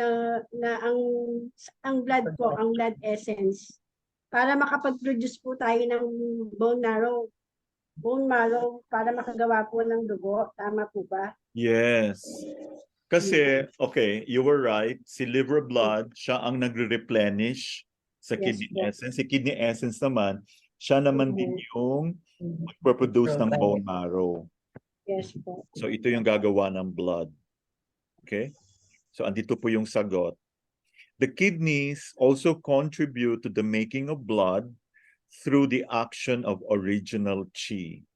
na ang blood po, ang blood essence. Para makapag-produce po tayo ng bone marrow para makagawa po ng dugo. Tama po ba? Yes. Kasi, okay, you were right. Si liver blood, siya ang nagre-replenish sa kidney essence. Si kidney essence naman, siya naman din yung magproduce ng bone marrow. Yes po. So ito yung gagawa ng blood. Okay? So andito po yung sagot. The kidneys also contribute to the making of blood through the action of original qi.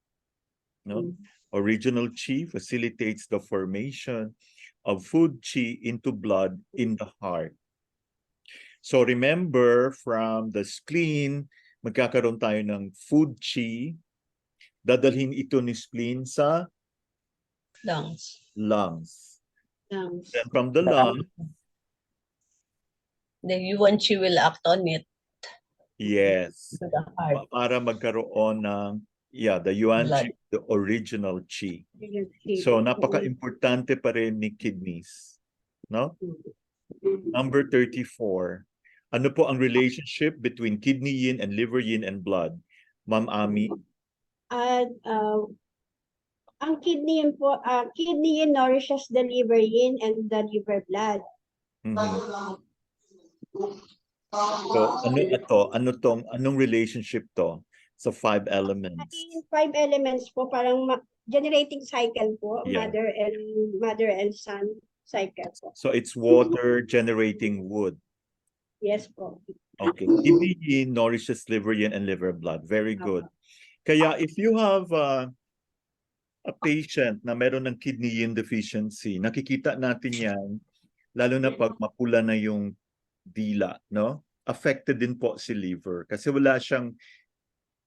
No? Original qi facilitates the formation of food qi into blood in the heart. So remember, from the spleen, magkakaroon tayo ng food qi. Dadalhin ito ni spleen sa lungs. Then from the lungs, the yuan qi will act on it. Yes. To the heart. Para magkaroon ng the yuan qi, the original qi. So napaka-importante pa rin ni kidneys, no? Number 34. Ano po ang relationship between kidney yin and liver yin and blood? Ma'am Ami? Ang kidney yin po, kidney yin nourishes the liver yin and the liver blood. So anong relationship to sa 5 elements? 5 elements po, parang generating cycle po, mother and son cycle po. So it's water generating wood. Yes po. Okay. Kidney yin nourishes liver yin and liver blood. Very good. Kaya if you have a patient na meron ng kidney yin deficiency, nakikita natin yan, lalo na pag mapula na yung dila, no? Affected din po si liver kasi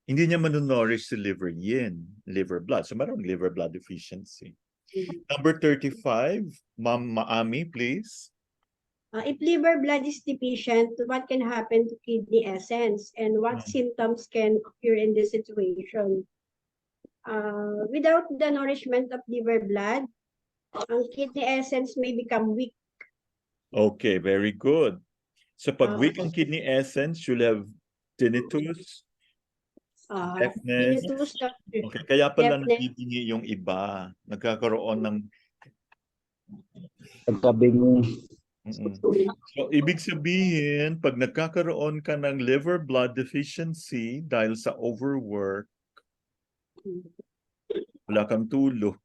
hindi niya manonorish si liver yin, liver blood. So meron liver blood deficiency. Number 35, Ma'am Ami, please. If liver blood is deficient, what can happen to kidney essence and what symptoms can occur in this situation? Without the nourishment of liver blood, ang kidney essence may become weak. Okay, very good. So pag weak ang kidney essence, you'll have tinnitus, deafness. Okay, kaya pala nagiging yung iba, nagkakaroon ng So, ibig sabihin, pag nagkakaroon ka ng liver blood deficiency dahil sa overwork, Wala kang tulo.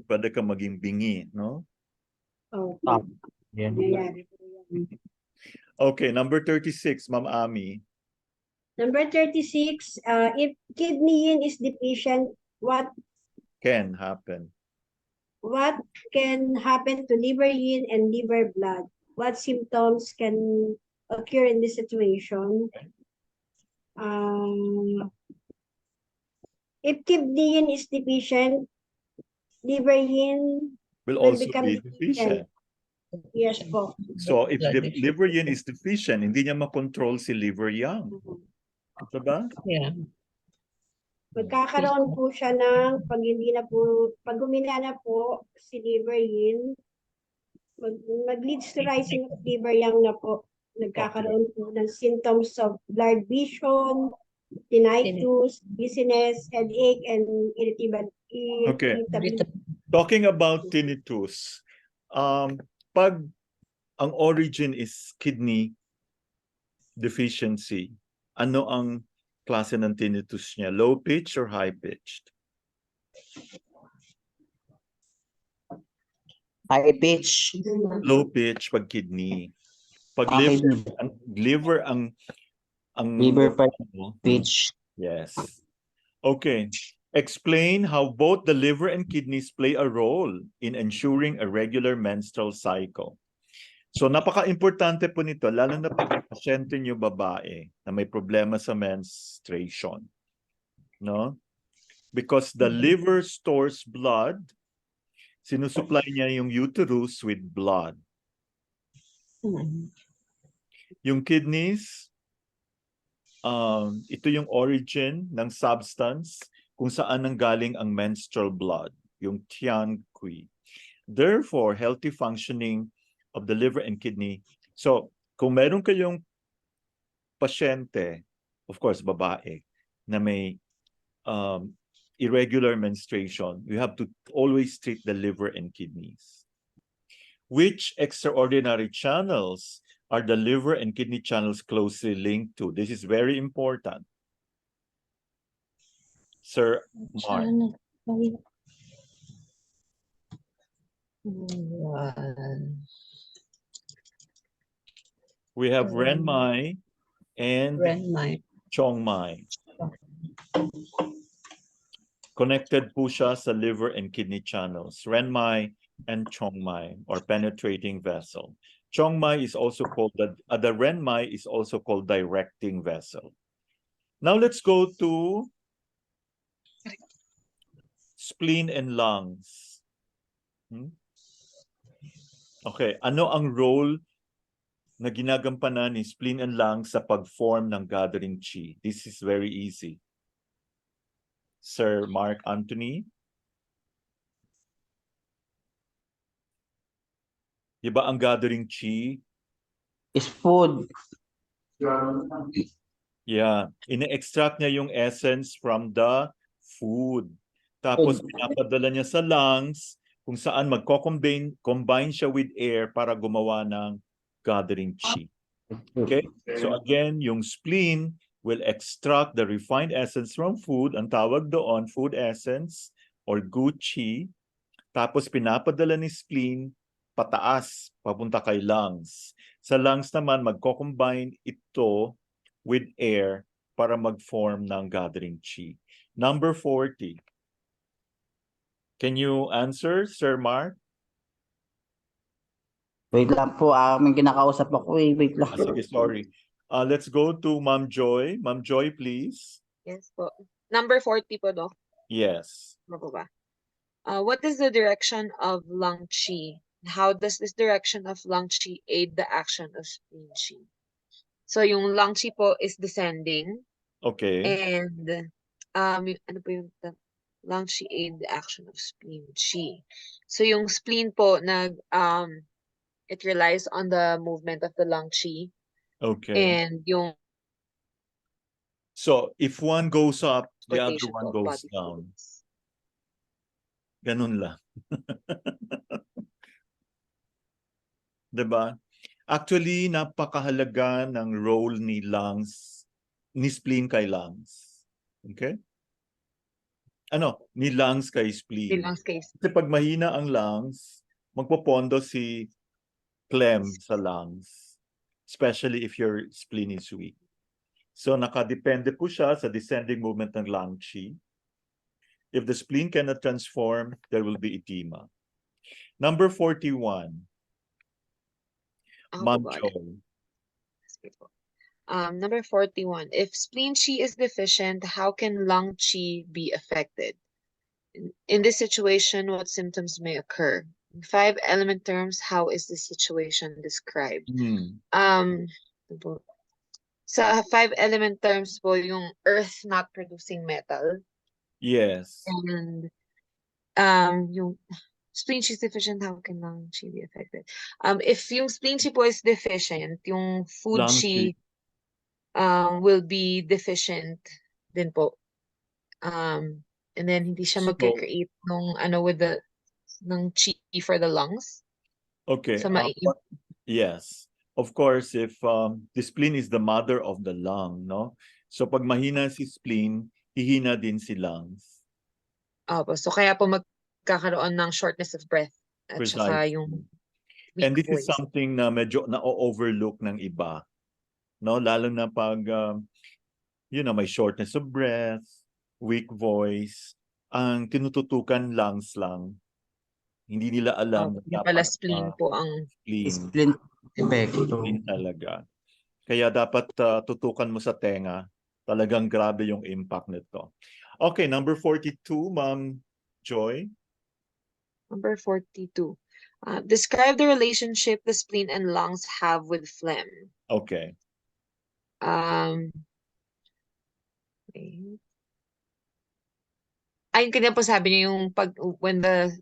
Pwede ka maging bingi, no? Okay. Yan. Nangyayari po yan. Okay, number 36, Ma'am Ami. Number 36, if kidney yin is deficient, what Can happen. can happen to liver yin and liver blood? What symptoms can occur in this situation? If kidney yin is deficient, liver yin Will will also become be deficient. Yes po. So if the liver yin is deficient, hindi niya makontrol si liver yang. Diba? Yeah. Magkakaroon po siya ng pag hindi na po, pag humina na po si liver yin, mag-leads to rising of liver yang na po. Nagkakaroon po ng symptoms of blurred vision, tinnitus, dizziness, headache, and Okay. irritability. Talking about tinnitus, pag ang origin is kidney deficiency, ano ang klase ng tinnitus niya? Low pitch or high pitched? High pitch. Low pitch pag kidney. Pag Okay. liver ang Liver pitch. Yes. Okay. Explain how both the liver and kidneys play a role in ensuring a regular menstrual cycle. So napaka-importante po nito, lalo na pag pasyente niyo babae na may problema sa menstruation. No? Because the liver stores blood, sinusupply niya yung uterus with blood. Yung kidneys, ito yung origin ng substance kung saan nanggaling ang menstrual blood, yung tian kui. Therefore, healthy functioning of the liver and kidney. So, kung meron kayong pasyente, of course, babae, na may irregular menstruation, you have to always treat the liver and kidneys. Which extraordinary channels are the liver and kidney channels closely linked to? This is very important. Sir Mark. We have Renmai and Chongmai. Connected po siya sa liver and kidney channels. Renmai and Chongmai, or penetrating vessel. Chongmai is also called, the Renmai is also called directing vessel. Now let's go to spleen and lungs. Okay, ano ang role na ginagampanan ni spleen and lungs sa pag-form ng gathering chi? This is very easy. Sir Mark Anthony? Diba ang gathering chi? Is food. Yeah, ine-extract niya yung essence from the food. Tapos pinapadala niya sa lungs kung saan magko-combine siya with air para gumawa ng gathering chi. Okay? So again, yung spleen will extract the refined essence from food. Ang tawag doon, food essence or gu chi. Tapos pinapadala ni spleen pataas, papunta kay lungs. Sa lungs naman, magko-combine ito with air para mag-form ng gathering chi. Number 40. Can you answer, Sir Mark? Wait lang po, may kinakausap ako eh. Wait lang. Sige, sorry. Let's go to Ma'am Joy. Ma'am Joy, please. Yes po. Number 40 po, Doc. Yes. Ano po ba? What is the direction of lung qi? How does this direction of lung qi aid the action of spleen qi? So yung lung qi po is descending. Okay. And ano po yung lung qi aid the action of spleen qi. So yung spleen po it relies on the movement of the lung qi. Okay. And yung so if one goes up, the other transportation one of goes body down. fluids. Ganun lang. Diba? Actually, napakahalaga ng role ni lungs, ni spleen kay lungs. Okay? ni lungs kay spleen. Lungs case. Kasi pag mahina ang lungs, magpopondo si phlegm sa lungs, especially if your spleen is weak. So nakadepende po siya sa descending movement ng lung qi. If the spleen cannot transform, there will be edema. Number 41. Ma'am Joy. Number 41. If spleen qi is deficient, how can lung qi be affected? In this situation, what symptoms may occur? In 5 element terms, how is this situation described? Sa 5 element terms po, yung earth not producing metal. Yes. And yung spleen qi is deficient, how can lung qi be affected? If yung spleen qi po is deficient, yung food Lung qi will be deficient din po. And then hindi siya magka-create with ng qi for the lungs. Okay. So yes. Of course, if the spleen is the mother of the lung, no? So pag mahina si spleen, hihina din si lungs. So kaya po magkakaroon ng shortness of breath at saka yung weak And this voice. is something na medyo na-overlook ng iba. No, lalo na pag may shortness of breath, weak voice, ang tinututukan lungs lang. Hindi nila alam na dapat pala spleen po ang spleen epekto. Spleen talaga. Kaya dapat tutukan mo sa tenga. Talagang grabe yung impact nito. Okay, number 42, Ma'am Joy. Number 42. Describe the relationship the spleen and lungs have with phlegm. Okay. Ayun kanya po sabi niya yung when the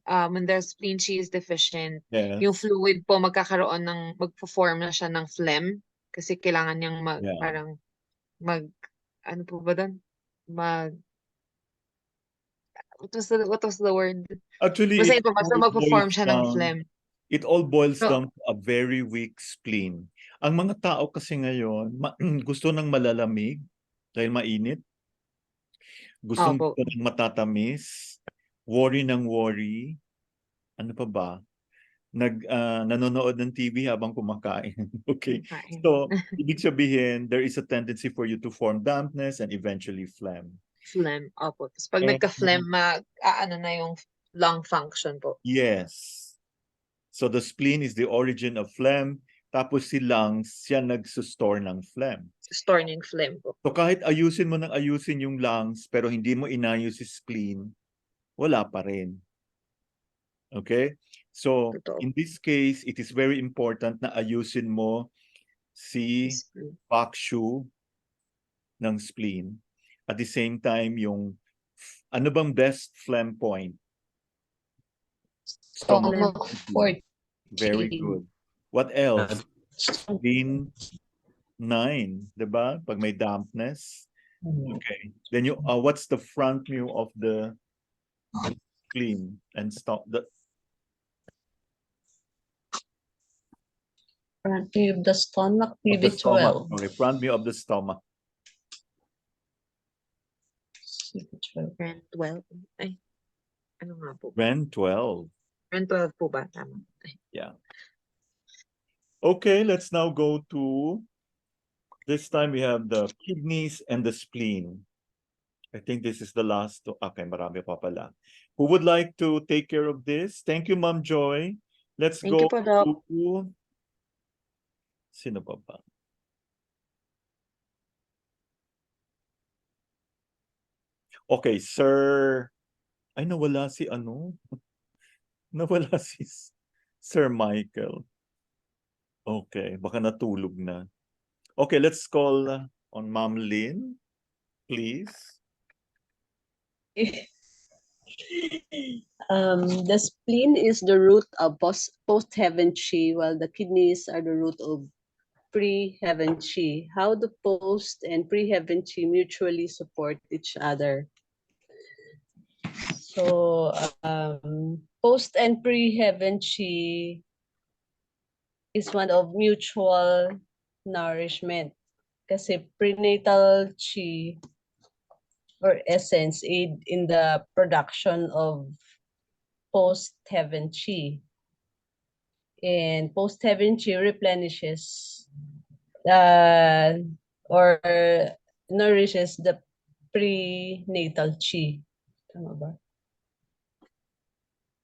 spleen qi is deficient, Yes. yung fluid po magpo-form na siya ng phlegm kasi kailangan niyang ano po ba doon? What was the word? Actually, basta magpo-form siya ng phlegm. It all boils down to a very weak spleen. Ang mga tao kasi ngayon, gusto ng malalamig dahil mainit. Gusto ng matatamis. Worry ng worry. Ano pa ba? Nanonood ng TV habang kumakain. Okay. So, ibig sabihin, there is a tendency for you to form dampness and eventually phlegm. Phlegm, opo. Tapos pag nagka-phlegm, na yung lung function po. Yes. So the spleen is the origin of phlegm, tapos si lungs, siya nagsustor ng phlegm. Store ng phlegm po. So kahit ayusin mo ng ayusin yung lungs, pero hindi mo inayos si spleen, wala pa rin. Okay? So in this case, it is very important na ayusin mo si bakshu ng spleen. At the same time, yung ano bang best phlegm point? Stomach 14. Very good. What else? Spleen 9, diba? Pag may dampness. Okay. Then what's the front view of the spleen and stop the front view of the stomach, PV12. Okay, front view of the stomach. Ren 12. Ay, ano nga po? Ren 12. Ren 12 po ba? Tama. Yeah. Okay, let's now go to, this time we have the kidneys and the spleen. I think this is the last. Okay, marami pa pala. Who would like to take care of this? Thank you, Ma'am Joy. Let's go to... Sino pa ba? Okay, sir. Ay, nawala si ano? Nawala si Sir Michael. Okay, baka natulog na. Okay, let's call on Ma'am Lynn, please. The spleen is the root of post-heaven qi, while the kidneys are the root of pre-heaven qi. How do post and pre-heaven qi mutually support each other? So, post and pre-heaven qi is one of mutual nourishment. Kasi prenatal qi or essence aid in the production of post-heaven chi. And post-heaven chi replenishes or nourishes the prenatal chi. Tama ba?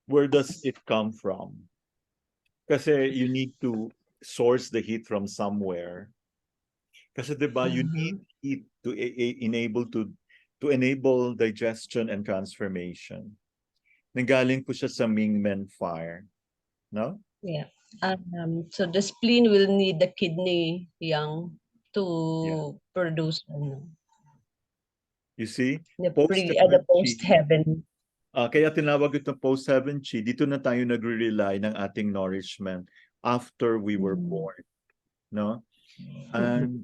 Where does it come from? Kasi you need to source the heat from somewhere. Kasi 'di ba, you need heat to enable digestion and transformation. Nanggaling po siya sa Mingmen fire, no? Yeah. So the spleen will need the kidney yang to produce You see? the Post-heaven post-heaven. kaya tinawag ito post-heaven chi. Dito na tayo nagre-rely ng ating nourishment after we were born, no? And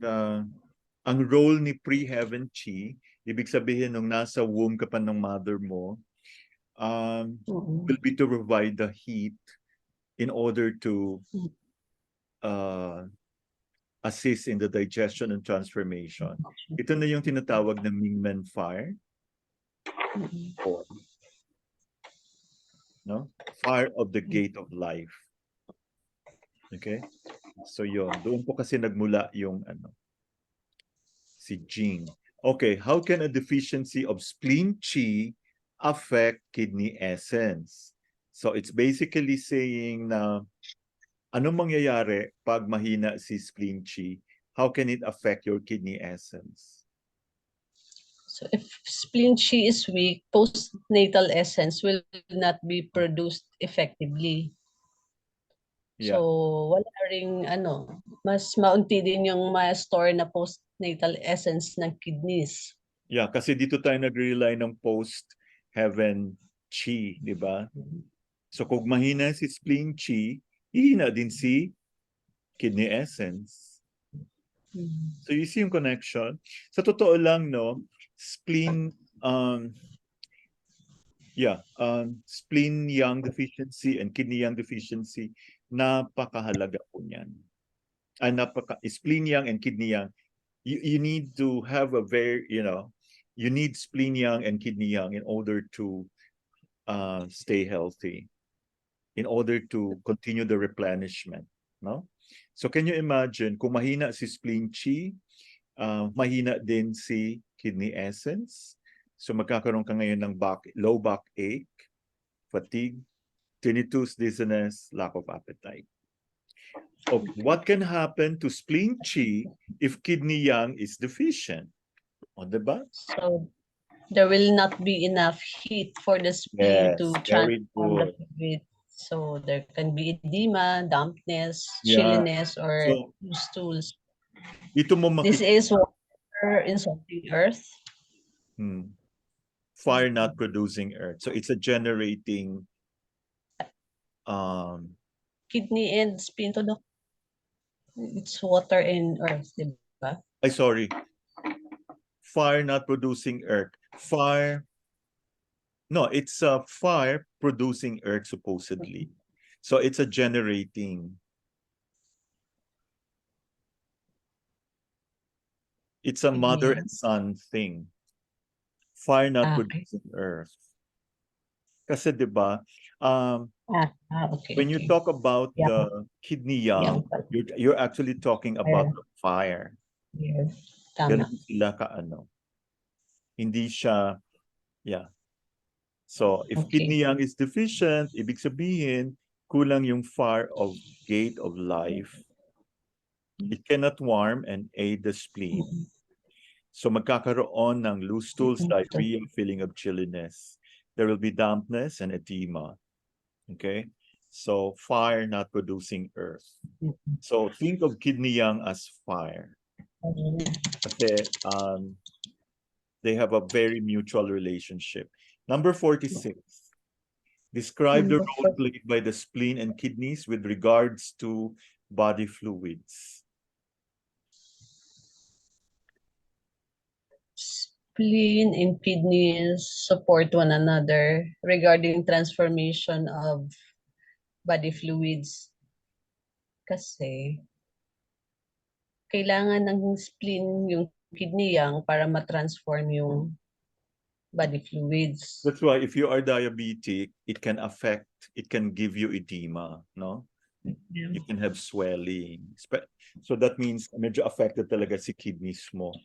ang role ni pre-heaven chi, ibig sabihin nung nasa womb ka pa ng mother mo, will be to provide the heat in order to assist in the digestion and transformation. Ito na yung tinatawag na Mingmen fire. No? Fire of the gate of life. Okay? So yun, doon po kasi nagmula yung si Jing. Okay, how can a deficiency of spleen chi affect kidney essence? So it's basically saying na anong mangyayari pag mahina si spleen chi? How can it affect your kidney essence? So if spleen chi is weak, postnatal essence will not be produced effectively. Yeah. So wala ring mas maunti din yung ma-store na postnatal essence ng kidneys. Yeah, kasi dito tayo nag-rely ng post-heaven chi, di ba? So kung mahina si spleen chi, hihina din si kidney essence. So you see yung connection? Sa totoo lang, no, spleen, spleen yang deficiency and kidney yang deficiency, napakahalaga po niyan. Spleen yang and kidney yang, you need to have a very, you need spleen yang and kidney yang in order to stay healthy, in order to continue the replenishment, no? So can you imagine, kung mahina si spleen chi, mahina din si kidney essence. So magkakaroon ka ngayon ng low back ache, fatigue, tinnitus, dizziness, lack of appetite. Okay, what can happen to spleen chi if kidney yang is deficient? O, diba? So there will not be enough heat for the spleen to transform the fluid. So there can be edema, dampness, chilliness, or stools. This is water insulting earth. Fire not producing earth. So it's a generating kidney and spleen to the it's water and earth, diba? Sorry. Fire not producing earth. Fire. No, it's a fire producing earth supposedly. So it's a generating. It's a mother and son thing. Fire not producing earth. Kasi 'di ba? When you talk about the kidney yang, you're actually talking about the fire. Ganun sila hindi siya, So if kidney yang is deficient, ibig sabihin, kulang yung fire of gate of life. It cannot warm and aid the spleen. So magkakaroon ng loose stools, diarrhea, feeling of chilliness. There will be dampness and edema. Okay? So fire not producing earth. So think of kidney yang as fire. Kasi they have a very mutual relationship. Number 46. Describe the role played by the spleen and kidneys with regards to body fluids. Spleen and kidneys support one another regarding transformation of body fluids. Kasi kailangan ng spleen yung kidney yang para ma-transform yung body fluids. That's why if you are diabetic, it can give you edema, no? Yeah. You can have swelling. So that means medyo affected talaga si kidneys mo.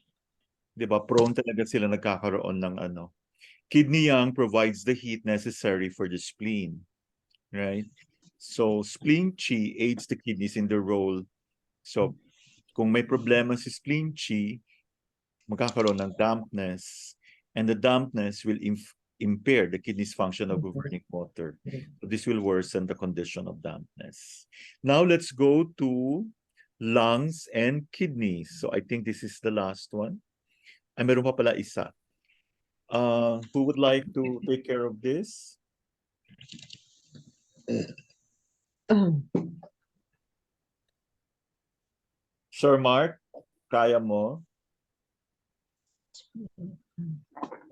'Di ba? Prone talaga sila nagkakaroon ng ano. Kidney yang provides the heat necessary for the spleen, right? So spleen qi aids the kidneys in the role. So kung may problema si spleen qi, magkakaroon ng dampness, and the dampness will impair the kidney's function of governing water. So this will worsen the condition of dampness. Now let's go to lungs and kidneys. So I think this is the last one. Ay, meron pa pala isa. Who would like to take care of this? Sir Mark, kaya mo?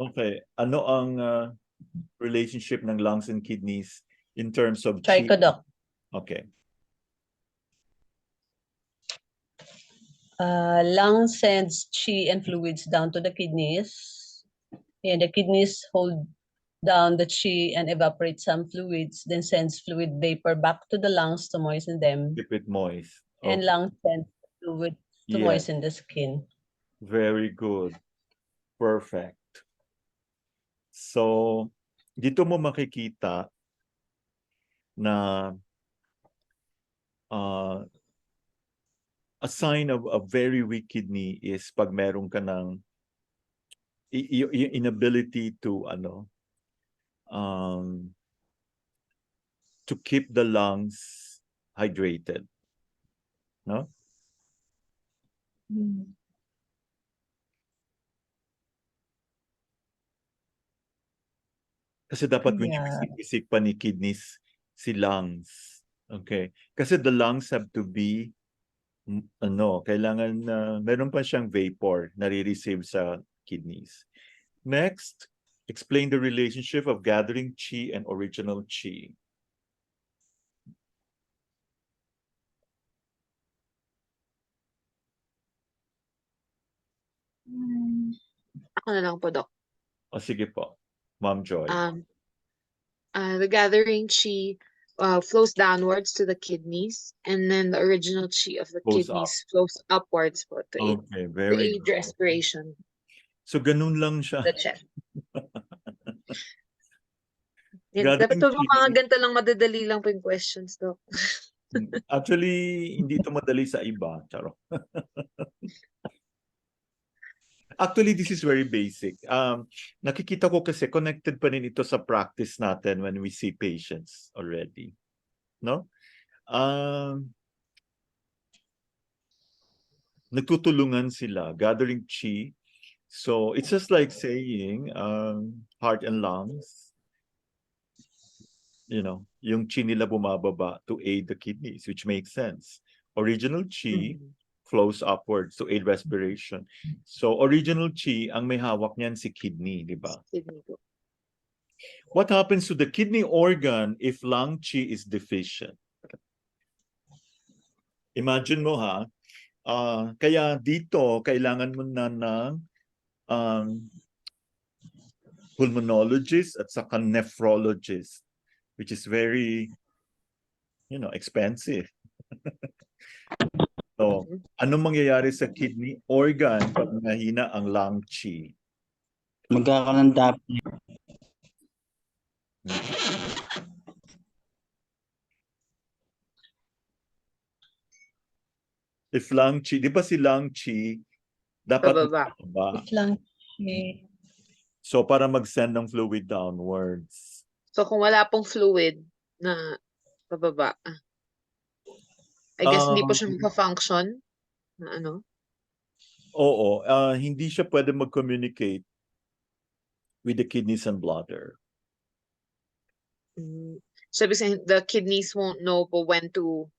Okay. Ano ang relationship ng lungs and kidneys in terms of Try qi? ko, Doc. Okay. Lung sends qi and fluids down to the kidneys, and the kidneys hold down the qi and evaporate some fluids, then sends fluid vapor back to the lungs to moisten them, Keep it moist. and Okay. lungs send fluid to Yes. moisten the skin. Very good. Perfect. So, dito mo makikita na a sign of a very weak kidney is pag meron ka ng inability to to keep the lungs hydrated, no? Kasi dapat winisik pa ni kidneys si lungs. Okay? Kasi the lungs have to be kailangan meron pa siyang vapor na re-receive sa kidneys. Next, explain the relationship of gathering qi and original qi. Ako na lang po, Doc. O sige po, Ma'am Joy. The gathering qi flows downwards to the kidneys, and then the original qi of the Flows kidneys flows upwards po to aid, Okay, very good. respiration. So ganun lang siya. The chest. Dapat po mga ganito lang, madadali lang po yung questions, Doc. Actually, hindi ito madali sa iba. Charo. Actually, this is very basic. Nakikita ko kasi connected pa rin ito sa practice natin when we see patients already. No? Nagtutulungan sila, gathering qi. So, it's just like saying heart and lungs. You know, yung qi nila bumababa to aid the kidneys, which makes sense. Original qi flows upwards to aid respiration. So, original qi, ang may hawak niyan si kidney, di ba? What happens to the kidney organ if lung qi is deficient? Imagine mo ha, kaya dito, kailangan mo na ng pulmonologist at saka nephrologist, which is very, expensive. So, anong mangyayari sa kidney organ pag mahina ang lung qi? Magkakaroon ng dapat. If lung qi, di ba si lung qi dapat Pababa. If lung qi. So, para mag-send ng fluid downwards. So, kung wala pong fluid na pababa, I guess hindi po siya magpa-function na ano? Oo, hindi siya pwede mag-communicate with the kidneys and bladder. So, the kidneys won't know po when to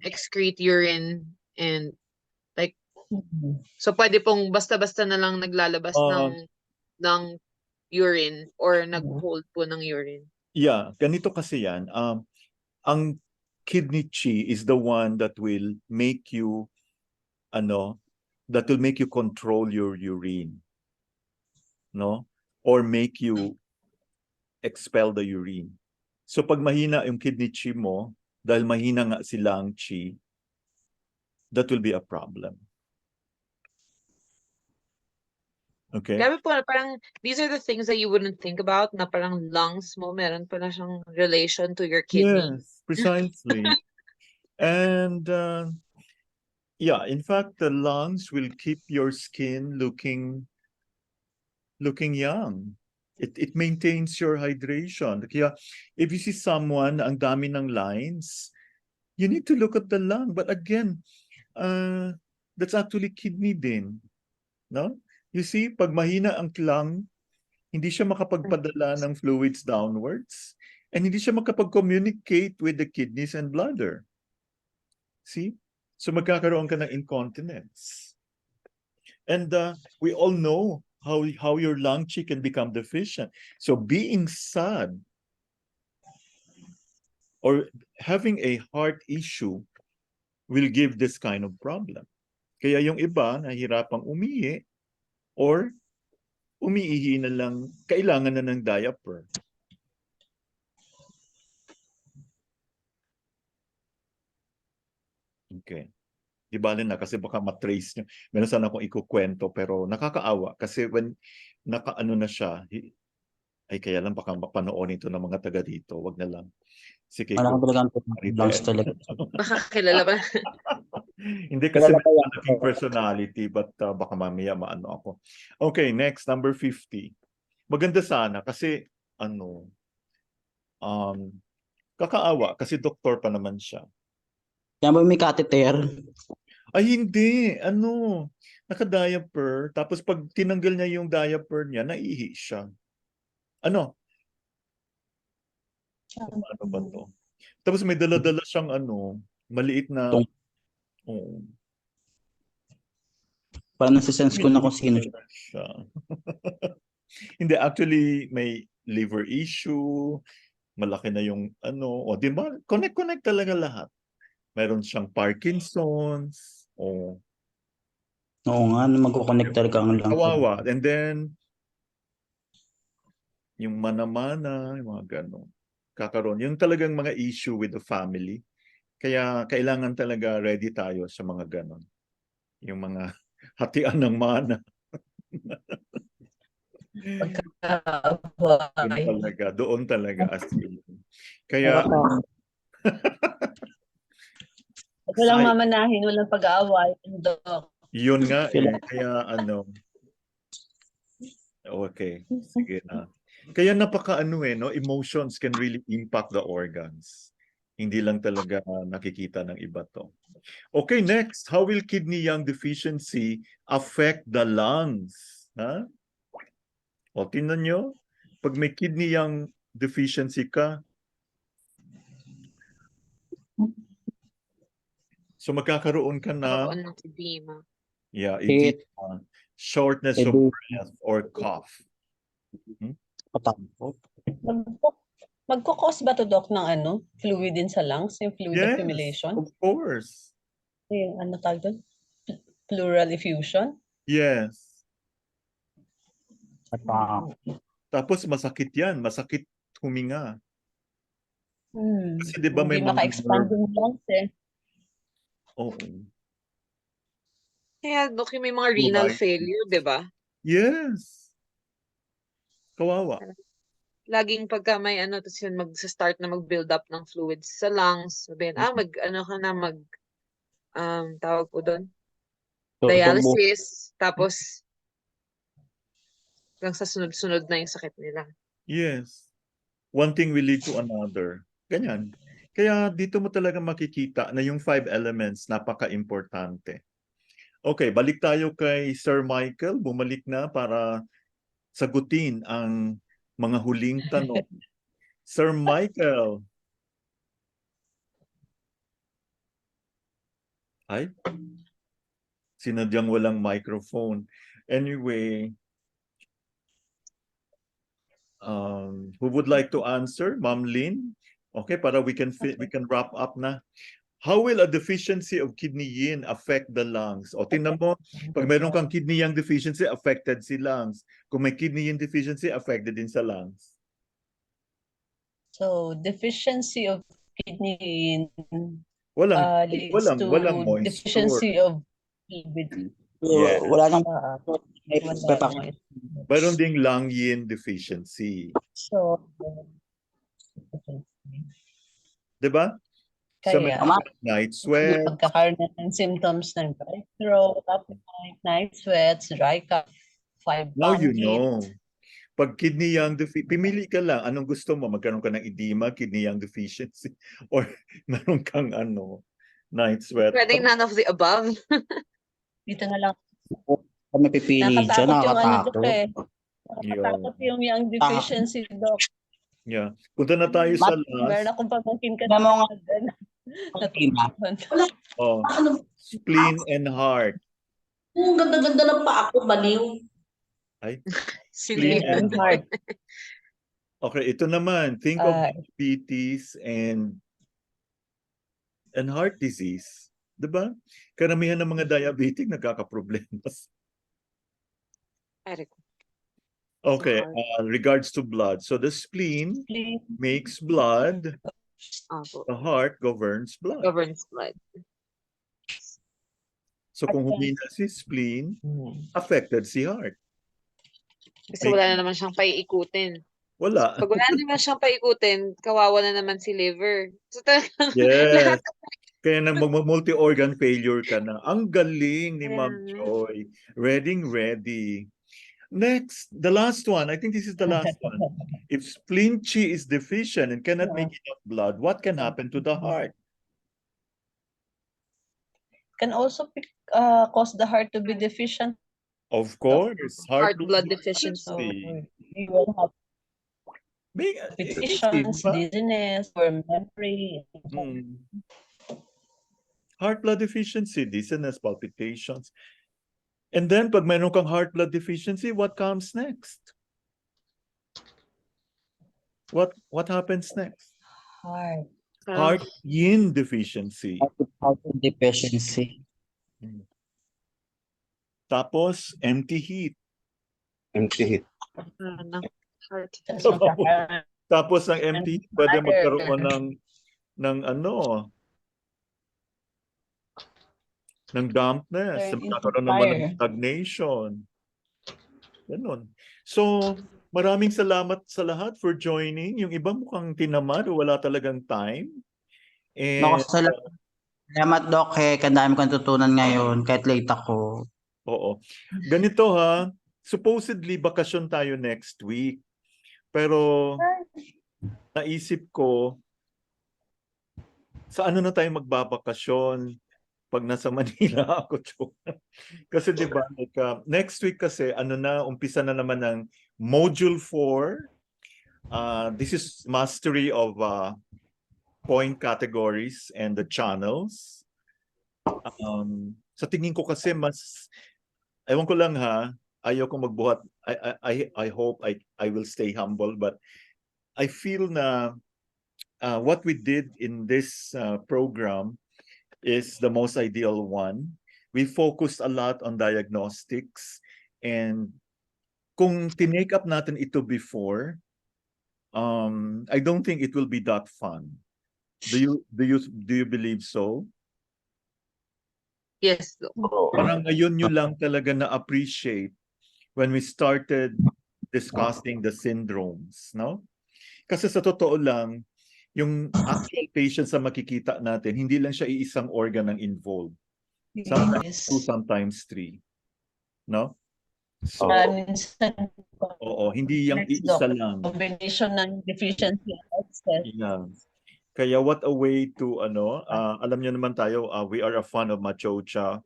excrete urine and like so pwede pong basta-basta na lang naglalabas ng urine or nag-hold po ng urine. Yeah, ganito kasi yan. Ang kidney qi is the one that will make you that will make you control your urine, no? Or make you expel the urine. So pag mahina yung kidney chi mo, dahil mahina nga silang chi, that will be a problem. Okay? Grabe po, parang these are the things that you wouldn't think about, na parang lungs mo, meron pala siyang relation to your kidney. Yes, precisely. And yeah, in fact, the lungs will keep your skin looking young. It maintains your hydration. Kaya if you see someone ang dami ng lines, you need to look at the lung. But again, that's actually kidney din. No? You see, pag mahina ang lung, hindi siya makapagpadala ng fluids downwards, and hindi siya makapag-communicate with the kidneys and bladder. See? So magkakaroon ka ng incontinence. And we all know how your lung chi can become deficient. So being sad or having a heart issue will give this kind of problem. Kaya yung iba nahihirapang umihi or umiihi na lang, kailangan na ng diaper. Okay. Di bale na kasi baka matrace nyo. Meron sana akong ikukwento pero nakakaawa kasi when nakaano na siya, ay kaya lang baka mapanoorin ito ng mga taga dito. Wag na lang. Sige. Wala ko talagang lungs talaga. Baka kilala ba? Hindi kasi Kilala may ko yan. malaking personality but baka mamaya maano ako. Okay, next, number 50. Maganda sana kasi kakaawa kasi doktor pa naman siya. Yan ba may catheter? Ay hindi, naka-diaper tapos pag tinanggal niya yung diaper niya, naihi siya. Ano ba to? Tapos may dala-dala siyang maliit na Parang nasa-sense ko na kung sino siya. Hindi, actually may liver issue, malaki na yung di ba? Connect talaga lahat. Meron siyang Parkinson's, Oo nga, magkoconnect talaga ang lungs. kawawa. And then, yung mana-mana, yung mga gano'n. Kakaroon. Yung talagang mga issue with the family. Kaya kailangan talaga ready tayo sa mga gano'n. Yung mga hatian ng mana. Doon talaga as in. Kaya walang mamanahin, walang pag-aaway. Yun nga kaya okay, sige na. Kaya emotions can really impact the organs. Hindi lang talaga nakikita ng iba to. Okay, next, how will kidney yang deficiency affect the lungs? Ha? O, tingnan nyo, pag may kidney yang deficiency ka, so magkakaroon ka na edema. Yeah, edema, shortness of breath or cough. Magkukos ba to, Doc, ng fluid din sa lungs, yung fluid accumulation? Of course. Yung tawag doon? Pleural effusion? Yes. Tapos masakit yan, masakit huminga. Kasi di ba may Hindi maka-expand yung lungs Oo. Kaya, Doc, may mga renal failure, di ba? Yes. Kawawa. Laging pagka may tapos yun mag-start na mag-build up ng fluids sa lungs, sabihin, tawag po doon, dialysis, tapos hanggang sa sunod-sunod na yung sakit nila. Yes. One thing will lead to another. Ganyan. Kaya dito mo talaga makikita na yung 5 elements napaka-importante. Okay, balik tayo kay Sir Michael. Bumalik na para sagutin ang mga huling tanong. Sir Michael. Ay? Sinadyang walang microphone. Anyway, who would like to answer? Ma'am Lynn? Okay, para we can wrap up na. How will a deficiency of kidney yin affect the lungs? O tingnan mo, pag meron kang kidney yang deficiency, affected si lungs. Kung may kidney yin deficiency, affected din sa lungs. So deficiency of kidney Walang leads to moisture. deficiency of liquid. Yeah. Wala nang Meron ding lung yin deficiency. So, Diba? So may kaya, night sweat. pagkakaroon ng symptoms ng dry throat, appetite, night sweats, dry cough, 5 Now you pound know. Pag kidney yang deficiency, pimili ka lang. Anong gusto mo? Magkaroon ka ng edema, kidney yang deficiency, or meron kang night sweat. Pwedeng none of the above. Dito na lang. kami pipili dyan, nakakatakot. Nakakatakot yung young deficiency, Doc. Yeah. Punta na tayo sa Meron last. akong pamangkin ka Spleen and heart. Ang ganda-ganda ng pa ako, baliw. Ay, Spleen and heart. Okay, ito naman. Think of diabetes and heart disease. Diba? Karamihan ng mga diabetic nagkakaproblema. Okay, regards to blood. So the spleen makes blood. The heart governs blood. So kung humina si spleen, affected si heart. Kasi wala na naman siyang paiikutin. Wala. Pag wala naman siyang paikutin, kawawa na naman si liver. So talagang yes. Kaya nang multi-organ failure ka na. Ang galing ni Ma'am Joy. Ready. Next, the last one. I think this is the last one. If spleen chi is deficient and cannot make enough blood, what can happen to the heart? Can also cause the heart to be deficient. Of course. Heart blood deficiency. So you will have palpitations, dizziness, or memory. Heart blood deficiency, dizziness, palpitations. And then, pag mayroon kang heart blood deficiency, what comes next? What happens next? Heart yin deficiency. Heart deficiency. Tapos, empty heat. Tapos ng empty heat, pwede magkaroon ng dampness, magkakaroon naman ng stagnation. Ganun. So, maraming salamat sa lahat for joining. Yung iba mukhang tinamad o wala talagang time. And, salamat, Doc. Kandami kong tutunan ngayon kahit late ako. Oo. Ganito ha, supposedly bakasyon tayo next week. Pero naisip ko, sa ano na tayo magbabakasyon? Pag nasa Manila ako. Kasi diba, like, next week kasi, umpisa na naman ng Module 4. This is mastery of point categories and the channels. Sa tingin ko kasi ewan ko lang ha, ayoko magbuhat. I hope I will stay humble, but I feel na what we did in this program is the most ideal one. We focused a lot on diagnostics, and kung tinake up natin ito before, I don't think it will be that fun. Do you believe so? Yes. Parang ngayon nyo lang talaga na-appreciate when we started discussing the syndromes, no? Kasi sa totoo lang, yung actual patients na makikita natin, hindi lang siya iisang organ ang involved. Sometimes 2, sometimes 3. No? So, hindi yung iisa lang. Combination ng deficiency and excess. Yeah. Kaya what a way to, alam niyo naman tayo, we are a fan of Machocha,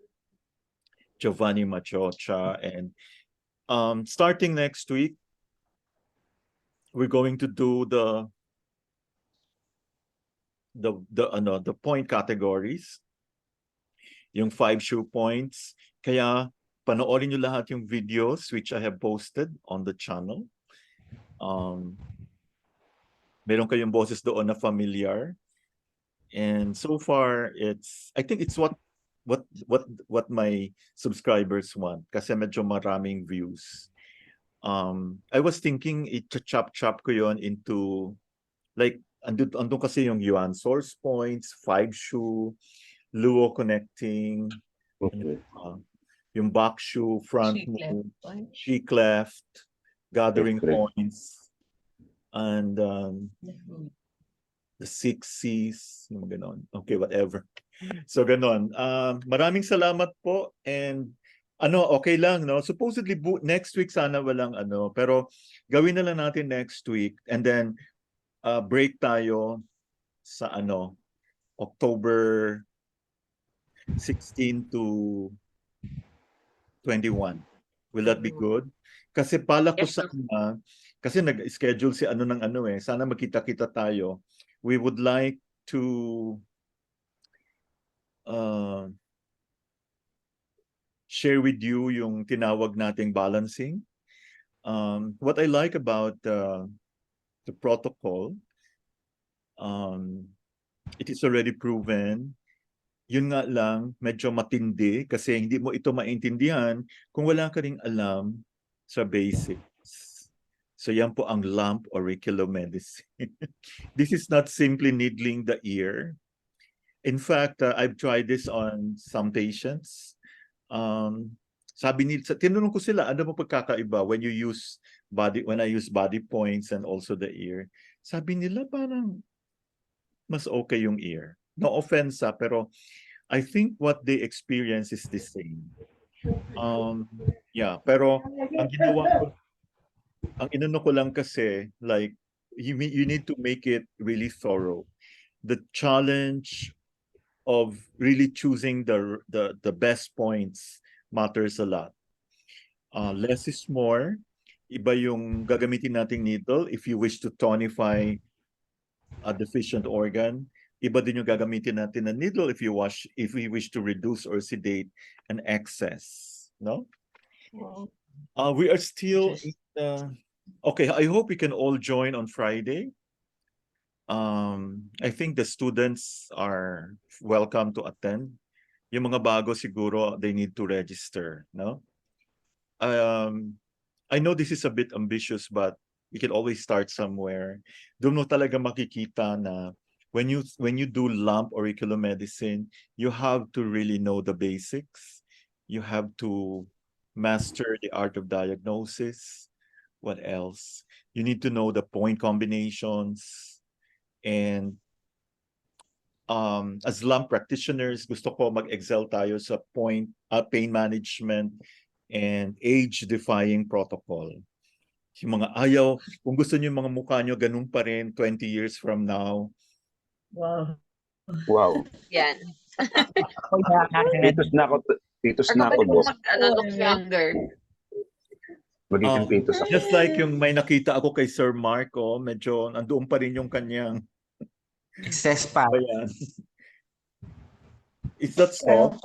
Giovanni Machocha, and starting next week, we're going to do the point categories, yung 5 shoe points. Kaya panoorin nyo lahat yung videos which I have posted on the channel. Meron kayong boses doon na familiar. And so far, I think it's what my subscribers want kasi medyo maraming views. I was thinking i-chop ko yon into like andun kasi yung yuan source points, 5 shoe, luo connecting, Okay. yung back shoe, front move, she cleft, gathering Okay. points, and the 6 C's, yung ganon. Okay, whatever. So ganon. Maraming salamat po, and okay lang, no? Supposedly next week sana walang pero gawin na lang natin next week, and then break tayo sa October 16 to 21. Will that be good? Kasi pala ko Yes, sir. sana, kasi nag-schedule si ng sana magkita-kita tayo. We would like to share with you yung tinawag nating balancing. What I like about the protocol, it is already proven. Yun nga lang, medyo matindi kasi hindi mo ito maintindihan kung wala ka ring alam sa basics. So yan po ang lamp auriculomedicine. This is not simply needling the ear. In fact, I've tried this on some patients. Sabi nila, tinanong ko sila, ano mo pagkakaiba when I use body points and also the ear? Sabi nila parang mas okay yung ear. No offense, pero I think what they experience is the same. Yeah, pero ang inano ko lang kasi, like, you need to make it really thorough. The challenge of really choosing the best points matters a lot. Less is more. Iba yung gagamitin nating needle if you wish to tonify a deficient organ. Iba din yung gagamitin natin na needle if we wish to reduce or sedate an excess, no? We are still okay, I hope we can all join on Friday. I think the students are welcome to attend. Yung mga bago siguro, they need to register, no? I know this is a bit ambitious, but we can always start somewhere. Doon mo talaga makikita na when you do lamp auriculomedicine, you have to really know the basics. You have to master the art of diagnosis. What else? You need to know the point combinations. And as lamp practitioners, gusto ko mag-excel tayo sa pain management and age-defying protocol. Yung mga kung gusto niyo yung mga mukha niyo ganun pa rin 20 years from now. Wow. Yan. Titos na ako, Doc. Look younger. Magiging pitos ako. Just like yung may nakita ako kay Sir Marco, medyo nandoon pa rin yung kanyang excess pa. Ayan. Is that so?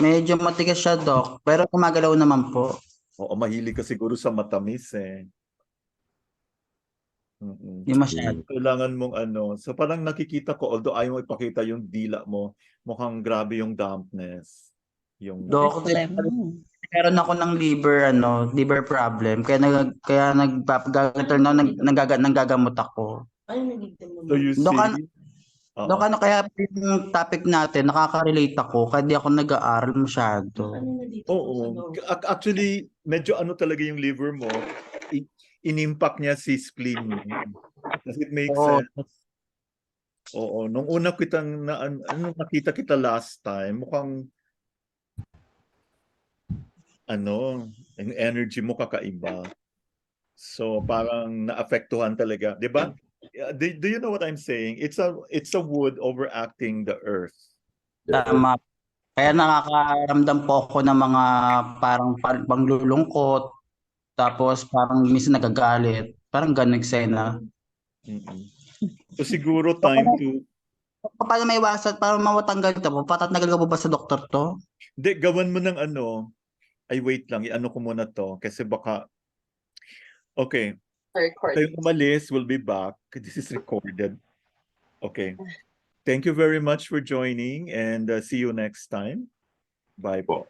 Medyo matigas siya, Doc, pero gumagalaw naman po. Oo, mahilig ka siguro sa matamis eh. Yung masyado. Kailangan mong so parang nakikita ko, although ayaw mo ipakita yung dila mo, mukhang grabe yung dampness. Yung Doc, meron ako ng liver problem. Kaya nanggagamot ako. So you Doc, see? Doc, kaya yung topic natin, nakaka-relate ako, kaya di ako nag-aaral masyado. Oo. Actually, medyo talaga yung liver mo, in-impact niya si spleen mo. Does it make sense? Oo. Nung una nakita kita last time, mukhang yung energy mo kakaiba. So parang naapektuhan talaga, 'di ba? Do you know what I'm saying? It's a wood overacting the earth. Tama. Kaya nakakaramdam po ako ng mga parang panglulungkot, tapos parang minsan nagagalit. Parang ganun eksena. So siguro time to... Paano may iwasan? Para mawatanggal ito po? Patatanggal ka po ba sa doktor to? Hindi, gawan mo ng Ay, wait lang. I-ano ko muna to. Kasi baka... Okay. Kayong umalis, we'll be back. This is recorded. Okay. Thank you very much for joining and see you next time. Bye po.